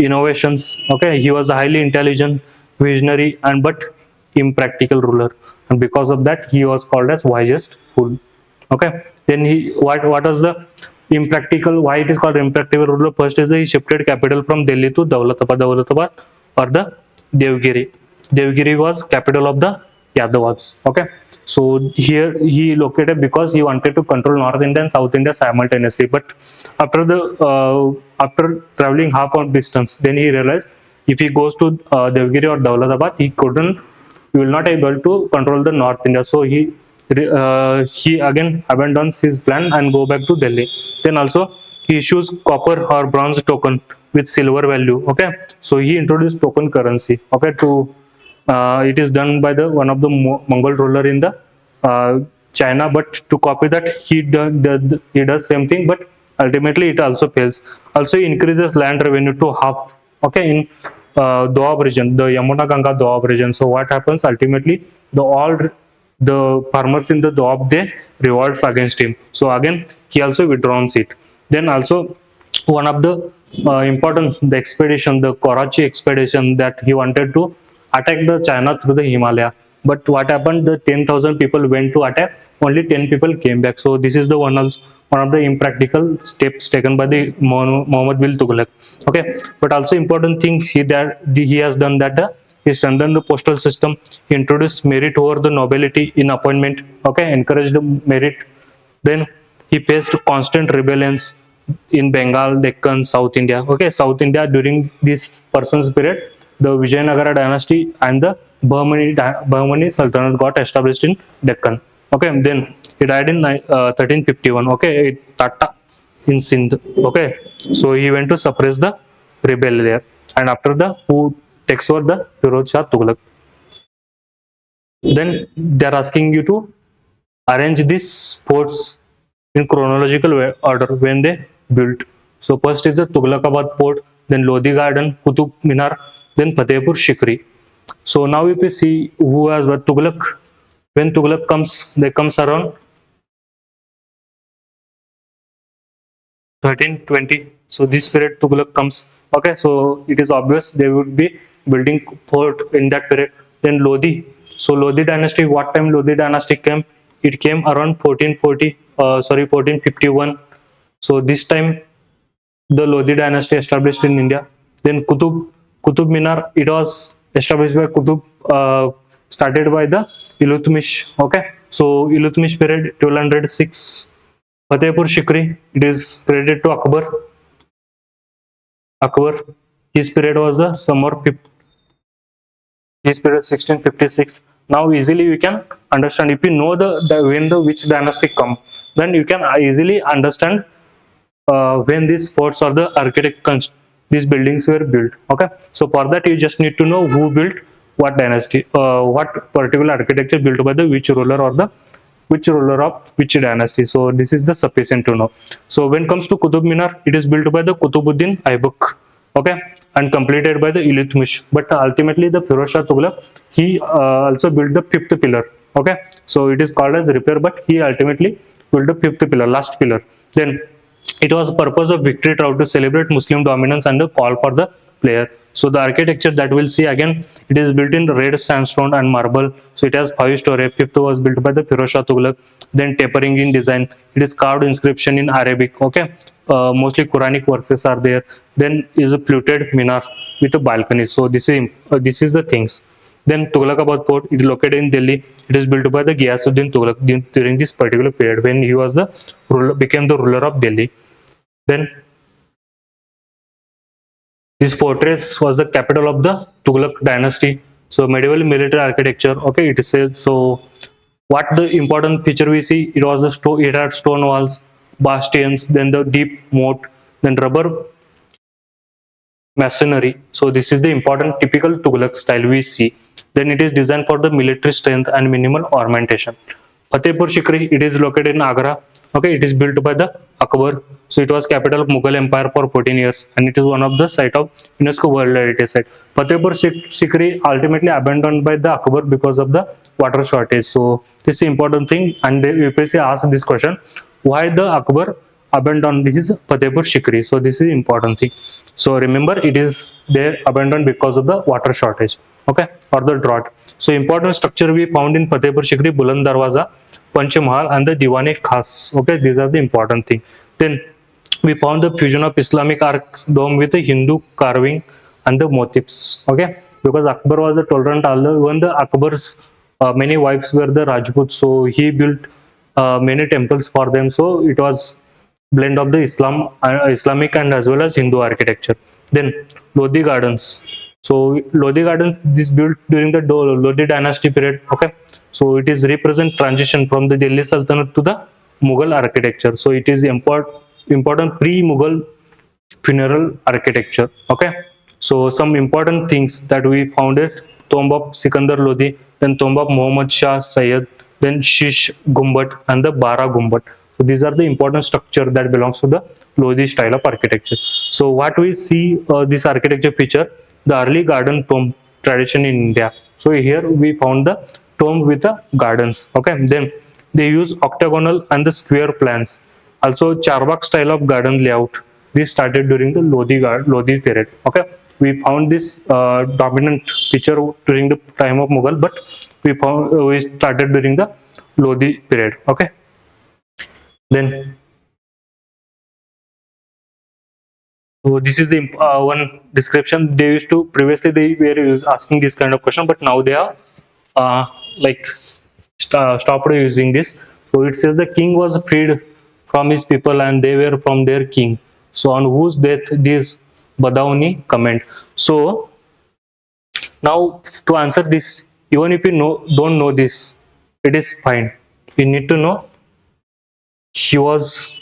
innovations. Okay, he was a highly intelligent, visionary, and but impractical ruler, and because of that, he was called as wisest fool. Okay, then what was the impractical, why it is called impractical ruler? First is he shifted capital from Delhi to Dawlatabad or the Devgiri was capital of the Yadavas. Okay, so here he located because he wanted to control North India and South India simultaneously. But after traveling half of distance, then he realized if he goes to Devgiri or Dawlatabad, he will not able to control the North India. So he again abandons his plan and go back to Delhi. Then also he issues copper or bronze token with silver value. Okay, so he introduced token currency. Okay, to it is done by the one of the Mongol ruler in the China, but to copy that he does same thing, but ultimately it also fails. Also he increases land revenue to half. Okay, in Doab region, the Yamuna Ganga Doab region. So what happens ultimately? The farmers in the Doab, they revolts against him. So again he also withdraws it. Then also one of the the expedition, the Karachi expedition, that he wanted to attack the China through the Himalaya. But what happened? The 10,000 people went to attack. Only 10 people came back. So this is the one of the impractical steps taken by the Muhammad bin Tughlaq. Okay, but also important thing he has done that. He strengthened the postal system. He introduced merit over the nobility in appointment. Okay, encouraged merit. Then he faced constant rebellions in Bengal, Deccan, South India. Okay, South India during this person's period, the Vijayanagara dynasty and the Bahmani Sultanate got established in Deccan. Okay, then he died in 1351. Okay, Tata in Sindh. Okay, so he went to suppress the rebel there, and after who takes over the Firoz Shah Tughlaq. Then they are asking you to arrange these forts in chronological order when they built. So first is the Tughlaqabad fort, then Lodi Garden, Qutub Minar, then Fatehpur Sikri. So now if we see who has what Tughlaq, when Tughlaq comes, they comes around 1320. So this period Tughlaq comes. Okay, so it is obvious they would be building fort in that period. Then Lodi. So Lodi dynasty, what time Lodi dynasty came? It came around 1451. So this time the Lodi dynasty established in India. Then Qutub Minar, it was established by started by the Iltutmish. Okay, so Iltutmish period 1206. Fatehpur Sikri, it is credited to Akbar. His period was the summer. His period 1656. Now easily we can understand, if you know when which dynasty come, then you can easily understand when these forts or the these buildings were built. Okay, so for that you just need to know who built what dynasty, what particular architecture built by the which ruler of which dynasty. So this is the sufficient to know. So when comes to Qutub Minar, it is built by the Qutubuddin Aibak. Okay, and completed by the Iltutmish. But ultimately the Firoz Shah Tughlaq, he also built the fifth pillar. Okay, so it is called as repair, but he ultimately built the fifth pillar, last pillar. Then it was a purpose of victory triumph to celebrate Muslim dominance and the call for the player. So the architecture that we'll see again, it is built in red sandstone and marble. So it has 5 stories. Fifth was built by the Firoz Shah Tughlaq. Then tapering in design. It is carved inscription in Arabic. Okay, mostly Quranic verses are there. Then is a fluted minar with a balcony. So this is the things. Then Tughlakabad Fort, it is located in Delhi. It is built by the Ghiyasuddin Tughlaq during this particular period when he was the became the ruler of Delhi. Then this fortress was the capital of the Tughlaq dynasty. So medieval military architecture. Okay, it says so. What the important feature we see? It was it had stone walls, bastions, then the deep moat, then rubber masonry. So this is the important typical Tughlaq style we see. Then it is designed for the military strength and minimal ornamentation. Fatehpur Sikri, it is located in Agra. Okay, it is built by the Akbar. So it was capital of Mughal Empire for 14 years, and it is one of the site of UNESCO World Heritage Site. Fatehpur Sikri ultimately abandoned by the Akbar because of the water shortage. So this is the important thing, and the UPSC asked this question: why the Akbar abandoned this is Fatehpur Sikri? So this is important thing. So remember, it is they abandoned because of the water shortage, okay, or the drought. So important structure we found in Fatehpur Sikri: Buland Darwaza, Panch Mahal, and the Diwan-e Khas. Okay, these are the important thing. Then we found the fusion of Islamic arc dome with the Hindu carving and the motifs. Okay, because Akbar was a tolerant Allah. Even the Akbar's many wives were the Rajputs, so he built many temples for them. So it was blend of the Islamic and as well as Hindu architecture. Then Lodi Gardens. So Lodi Gardens, this built during the Lodi dynasty period. Okay, so it is represent transition from the Delhi Sultanate to the Mughal architecture. So it is important pre-Mughal funeral architecture. Okay, so some important things that we found it: Tomb of Sikandar Lodi, then Tomb of Muhammad Shah Sayyid, then Shish Gumbat and the Bara Gumbat. So these are the important structure that belongs to the Lodi style of architecture. So what we see this architecture feature, the early garden tomb tradition in India. So here we found the tomb with the gardens. Okay, then they use octagonal and the square plans. Also Charbagh style of garden layout. This started during the Lodi period. Okay, we found this dominant feature during the time of Mughal, but we started during the Lodi period. Okay. Then, so this is the one description. They used to previously they were asking this kind of question, but now they are like stopped using this. So it says the king was freed from his people and they were from their king. So on whose death this Badauni comment. So now to answer this, even if you don't know this, it is fine. You need to know he was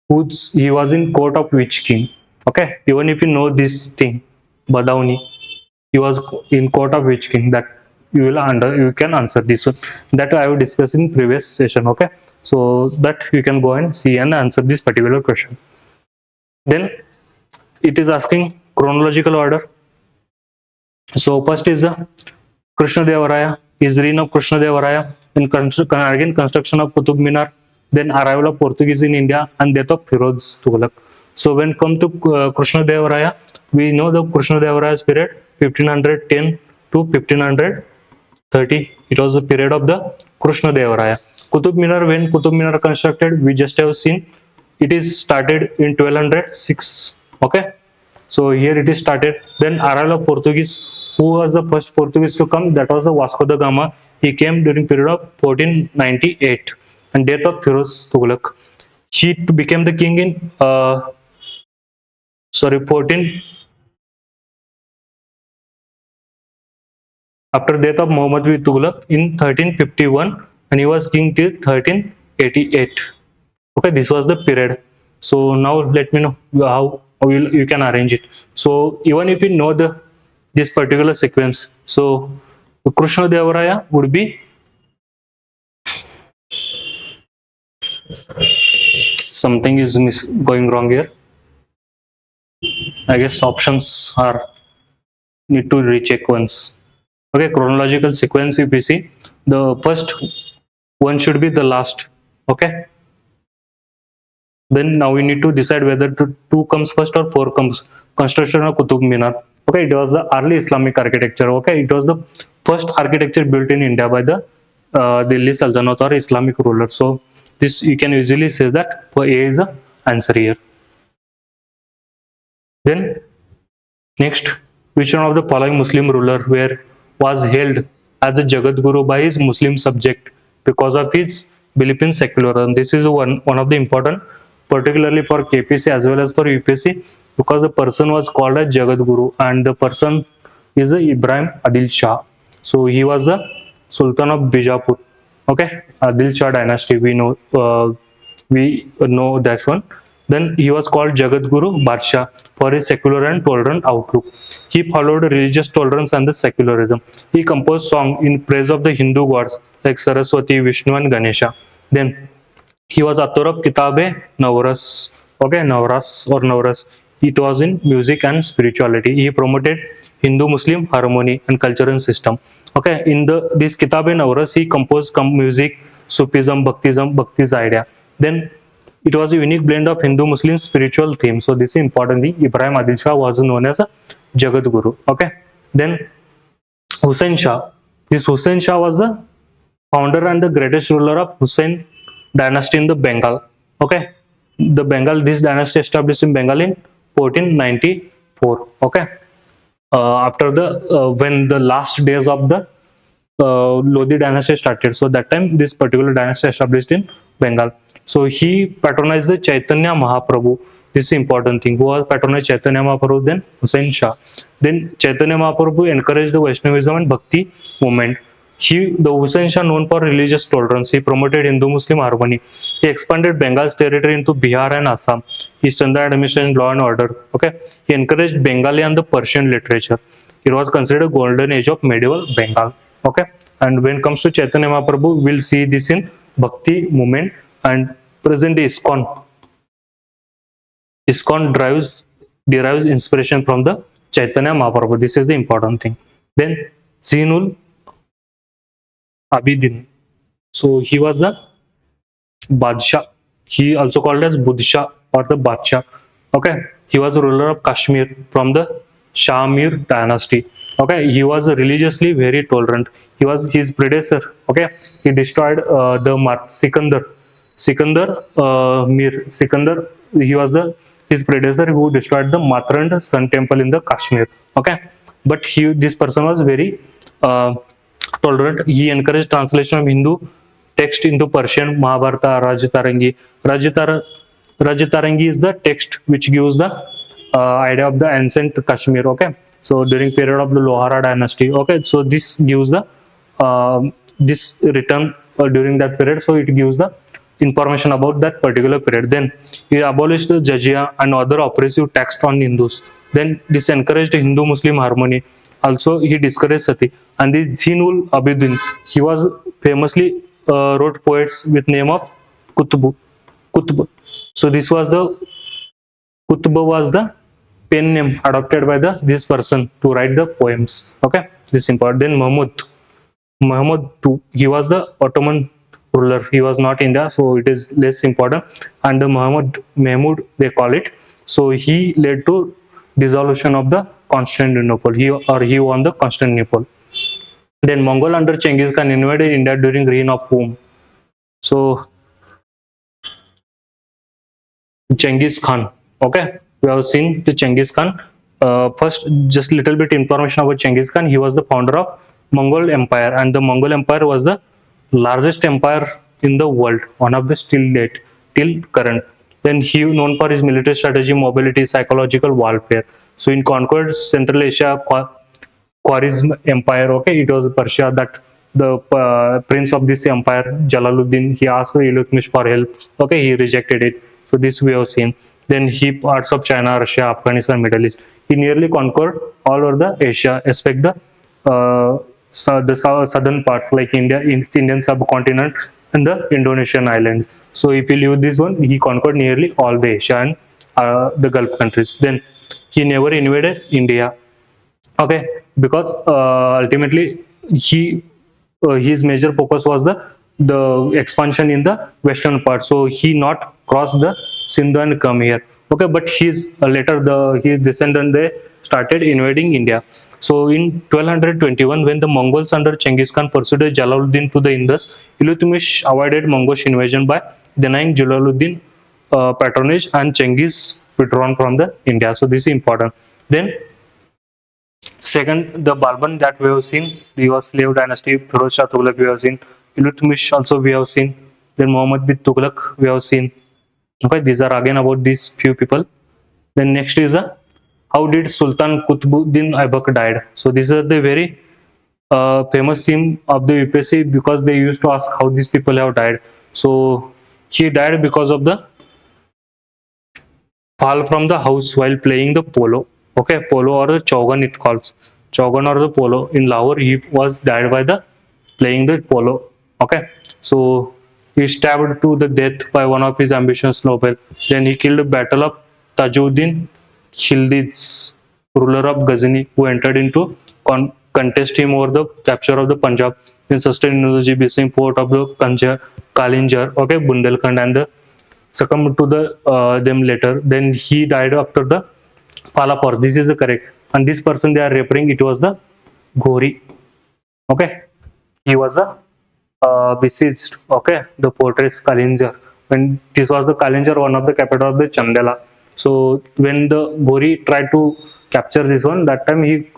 in court of which king. Okay, even if you know this thing, Badauni, he was in court of which king, that you can answer this one. That I will discuss in previous session. Okay, so that you can go and see and answer this particular question. Then it is asking chronological order. So first is the Krishna Devaraya, is reign of Krishna Devaraya, then again construction of Qutub Minar, then arrival of Portuguese in India and death of Firoz Tughlaq. So when come to Krishna Devaraya, we know the Krishna Devaraya's period 1510 to 1530. It was the period of the Krishna Devaraya. Qutub Minar, when Qutub Minar constructed, we just have seen it is started in 1206. Okay, so here it is started. Then arrival of Portuguese. Who was the first Portuguese to come? That was the Vasco da Gama. He came during period of 1498. And death of Firoz Tughlaq. He became the king in 14. After death of Muhammad bin Tughlaq in 1351, and he was king till 1388. Okay, this was the period. So now let me know how you can arrange it. So even if you know this particular sequence, so Krishna Devaraya would be something is going wrong here. I guess options are need to recheck once. Okay, chronological sequence, if we see, the first one should be the last. Okay, then now we need to decide whether 2 comes first or 4 comes. Construction of Qutub Minar. Okay, it was the early Islamic architecture. Okay, it was the first architecture built in India by the Delhi Sultanate or Islamic ruler. So this you can easily say that A is the answer here. Then next, which one of the following Muslim ruler was hailed as the Jagat Guru by his Muslim subject because of his belief in secularism? This is one of the important, particularly for KPC as well as for UPSC, because the person was called as Jagat Guru, and the person is Ibrahim Adil Shah. So he was the Sultan of Bijapur. Okay, Adil Shah dynasty. We know that one. Then he was called Jagat Guru Badshah for his secular and tolerant outlook. He followed religious tolerance and the secularism. He composed songs in praise of the Hindu gods like Saraswati, Vishnu, and Ganesha. Then he was author of Kitabe Navras. Okay, Navras or Navras. It was in music and spirituality. He promoted Hindu-Muslim harmony and cultural system. Okay, in this Kitabe Navras, he composed music, Sufism, Bhakti's idea. Then it was a unique blend of Hindu-Muslim spiritual themes. So this is important thing. Ibrahim Adil Shah was known as a Jagat Guru. Okay. Then Hussain Shah. This Hussain Shah was the founder and the greatest ruler of Hussain dynasty in the Bengal. Okay. The Bengal, this dynasty established in Bengal in 1494. Okay. After when the last days of the Lodi dynasty started. So that time this particular dynasty established in Bengal. So he patronized the Chaitanya Mahaprabhu. This is important thing. Who was patronized Chaitanya Mahaprabhu? Then Hussain Shah. Then Chaitanya Mahaprabhu encouraged the Vaishnavism and Bhakti movement. The Hussain Shah, known for religious tolerance, he promoted Hindu-Muslim harmony. He expanded Bengal's territory into Bihar and Assam. He strengthened administration, law and order. Okay. He encouraged Bengali and the Persian literature. It was considered a golden age of medieval Bengal. Okay. And when it comes to Chaitanya Mahaprabhu, we'll see this in Bhakti movement. And present ISKCON. ISKCON derives inspiration from the Chaitanya Mahaprabhu. This is the important thing. Then Zainul Abidin. So he was a Badshah. He also called as Budshah or the Badshah. Okay. He was a ruler of Kashmir from the Shamir dynasty. Okay. He was religiously very tolerant. He was his predecessor. Okay. He destroyed the Sikandar Mir. Sikandar, he was his predecessor who destroyed the Matrand Sun Temple in the Kashmir. Okay, but this person was very tolerant. He encouraged translation of Hindu text into Persian, Mahabharata, Rajatarangi. Rajatarangi is the text which gives the idea of the ancient Kashmir. Okay, so during period of the Lohara dynasty. Okay, so this gives the this written during that period. So it gives the information about that particular period. Then he abolished the jizya and other oppressive tax on Hindus. Then this encouraged Hindu-Muslim harmony. Also, he discouraged sati. And this Zainul Abidin, he was famously wrote poets with name of Qutb. So this was the Qutb was the pen name adopted by this person to write the poems. Okay, this is important. Then Muhammad II, he was the Ottoman ruler. He was not India, so it is less important. And the Mahmud, they call it. So he led to dissolution of the Constantinople. He won the Constantinople. Then Mongol under Genghis Khan invaded India during reign of whom? So Genghis Khan. Okay, we have seen the Genghis Khan. First, just little bit information about Genghis Khan. He was the founder of Mongol Empire, and the Mongol Empire was the largest empire in the world, one of the till current. Then he known for his military strategy, mobility, psychological warfare. So in conquered Central Asia, Khwarizm Empire, okay, it was Persia, that the prince of this empire, Jalaluddin, he asked Iltutmish for help. Okay, he rejected it. So this we have seen. Then he parts of China, Russia, Afghanistan, Middle East. He nearly conquered all over the Asia, except the southern parts like India, Indian subcontinent, and the Indonesian islands. So if you leave this one, he conquered nearly all the Asia and the Gulf countries. Then he never invaded India. Okay, because ultimately his major focus was the expansion in the western part. So he not crossed the Sindhu and come here. Okay, but his later his descendant, started invading India. So in 1221, when the Mongols under Genghis Khan pursued Jalaluddin to the Indus, Iltutmish avoided Mongol invasion by denying Jalaluddin patronage and Genghis withdrawn from the India. So this is important. Then second, the Balban that we have seen, he was slave dynasty. Firoz Shah Tughlaq we have seen. Iltutmish also we have seen. Then Muhammad bin Tughlaq we have seen. Okay, these are again about these few people. Then next is how did Sultan Qutbuddin Aibak died. So this is the very famous theme of the UPSC because they used to ask how these people have died. So he died because of the fall from the house while playing the polo. Okay, polo or the chaugan it calls. Chaugan or the polo in Lahore. He was died by the playing the polo. Okay, so he stabbed to the death by one of his ambitious noble. Then he killed the battle of Tajuddin Khildi's ruler of Ghazni, who entered into contest him over the capture of the Punjab. Then sustained energy basing port of the Kalinjar, okay, Bundelkhand, and the succumbed to the them later. Then he died after the Palapur. This is the correct. And this person they are referring, it was the Ghori. Okay, he was a besieged. Okay, the fortress Kalinjar. When this was the Kalinjar, one of the capital of the Chandela. So when the Ghori tried to capture this one, that time he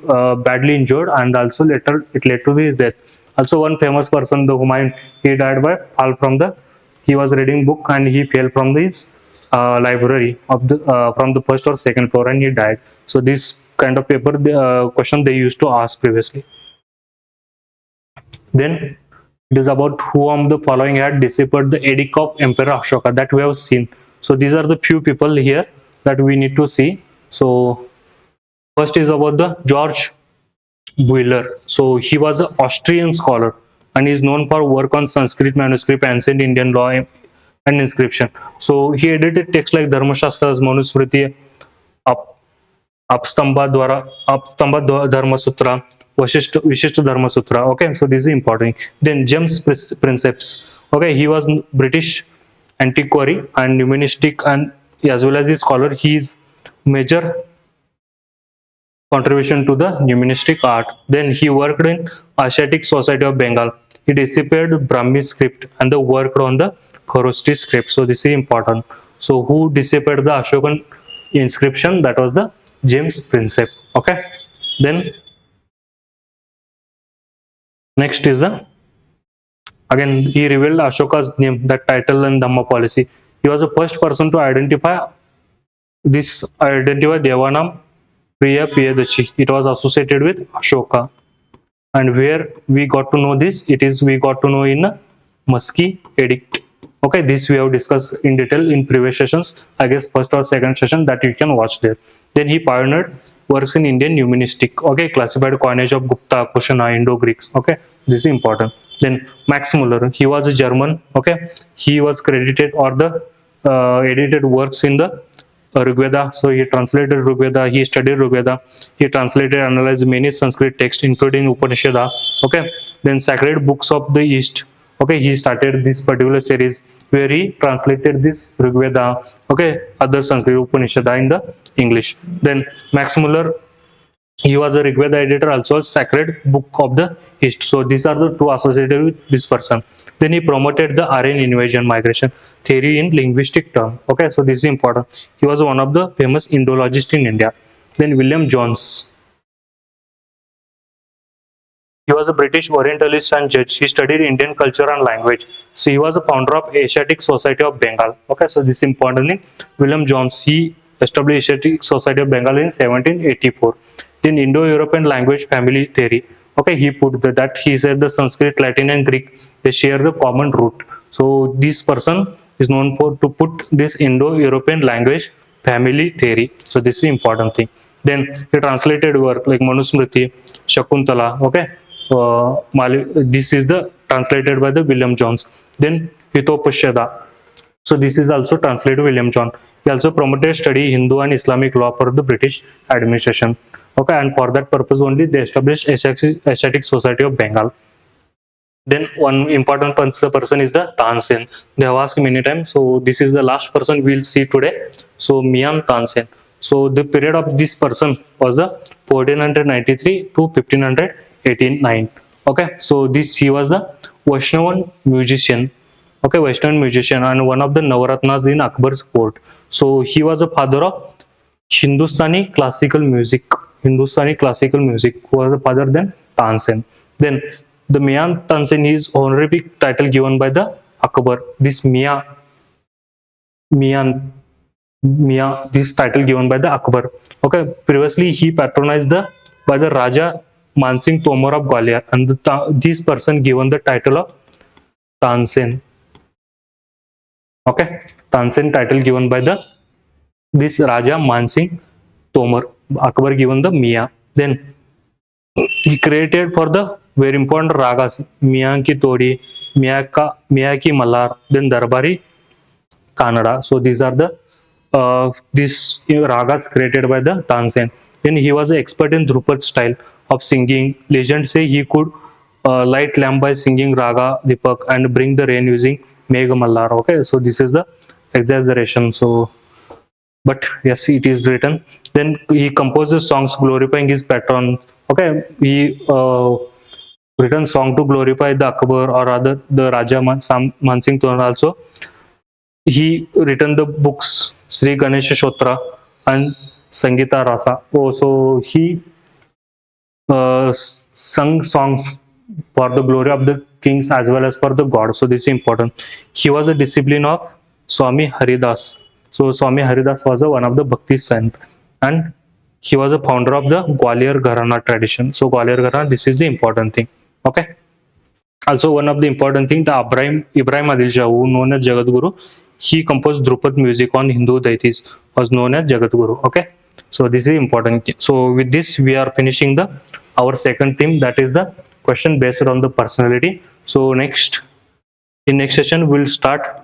badly injured, and also later it led to his death. Also one famous person, the Humayun, he died by fall from the, he was reading book and he fell from his library of the from the first or second floor and he died. So this kind of paper question they used to ask previously. Then it is about who of the following had dissipated the edict of Emperor Ashoka, that we have seen. So these are the few people here that we need to see. So first is about the George Buehler. So he was an Austrian scholar and is known for work on Sanskrit manuscript, ancient Indian law and inscription. So he edited texts like Dharmashastras, Manusmriti, Apstamba Dharma Sutra, Vishishta Dharma Sutra. Okay, so this is important. Then James Princeps. Okay, he was British antiquary and numismatic, and as well as a scholar. He is major contribution to the numismatic art. Then he worked in Asiatic Society of Bengal. He deciphered Brahmi script and the worked on the Kharosthi script. So this is important. So who deciphered the Ashokan inscription? That was the James Prinsep. Okay. Then next is the, again he revealed Ashoka's name, that title and Dhamma policy. He was the first person to identify Devanam Priya Priyadashi. It was associated with Ashoka. And where we got to know this, it is we got to know in Musky Edict. Okay, this we have discussed in detail in previous sessions. I guess first or second session that you can watch there. Then he pioneered works in Indian numismatic. Okay, classified coinage of Gupta, Kushana, Indo-Greeks. Okay, this is important. Then Max Muller, he was a German. Okay, he was credited or the edited works in the Rigveda. So he translated Rigveda, he studied Rigveda, he translated, analyzed many Sanskrit texts, including Upanishad. Okay, then Sacred Books of the East. Okay, he started this particular series where he translated this Rigveda, okay, other Sanskrit Upanishad in the English. Then Max Muller, he was a Rigveda editor, also a Sacred Book of the East. So these are the two associated with this person. Then he promoted the Aryan invasion migration theory in linguistic term. Okay, so this is important. He was one of the famous Indologists in India. Then William Jones. He was a British Orientalist and judge. He studied Indian culture and language. So he was a founder of Asiatic Society of Bengal. Okay, so this is important thing. William Jones, he established Asiatic Society of Bengal in 1784. Then Indo-European language family theory. Okay, he put that he said the Sanskrit, Latin, and Greek, they share the common root. So this person is known for to put this Indo-European language family theory. So this is important thing. Then he translated work like Manusmriti, Shakuntala. Okay, this is the translated by the William Jones. Then Hitopaschada. So this is also translated William John. He also promoted study Hindu and Islamic law for the British administration. Okay, and for that purpose only they established Asiatic Society of Bengal. Then one important person is the Tansen. They have asked many times. So this is the last person we'll see today. So Mian Tansen. So the period of this person was the 1493 to 1589. Okay, so this he was the Vaishnavan musician. Okay, Western musician and one of the Navaratnas in Akbar's court. So he was a father of Hindustani classical music. Hindustani classical music who was a father than Tansen. Then the Mian Tansen is honorific title given by the Akbar. This Mian Mia, this title given by the Akbar. Okay, previously he patronized the by the Raja Mansingh Tomar of Gwalior, and this person given the title of Tansen. Okay, Tansen title given by the this Raja Mansingh Tomar. Akbar given the Mia. Then he created for the very important ragas Mia ki Todi, Mia ki Malar, then Darbari Kannada. So these are the these ragas created by the Tansen. Then he was an expert in Drupad style of singing. Legends say he could light lamp by singing Raga Dipak and bring the rain using Megha Mallar. Okay, so this is the exaggeration. So, but yes, it is written. Then he composes songs glorifying his patron. Okay, he written song to glorify the Akbar or rather the Raja Mansingh Toran also. He written the books Sri Ganesha Shotra and Sangita Rasa. Oh, so he sung songs for the glory of the kings as well as for the god. So this is important. He was a disciple of Swami Haridas. So Swami Haridas was one of the Bhakti saint, and he was a founder of the Gwalior Gharana tradition. So Gwalior Gharana, this is the important thing. Okay. Also, one of the important thing, the Ibrahim Adil Shah, who known as Jagat Guru, he composed Drupad music on Hindu deities, was known as Jagat Guru. Okay, so this is important. So with this, we are finishing the our second theme, that is the question based on the personality. So in next session we'll start.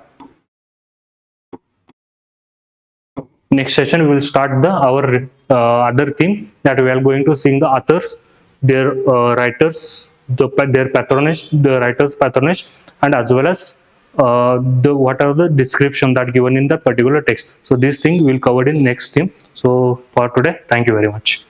Next session we will start the our other theme, that we are going to sing the authors, their writers, their patronage, the writer's patronage, and as well as what are the description that given in that particular text. So this thing will covered in next theme. So for today, thank you very much.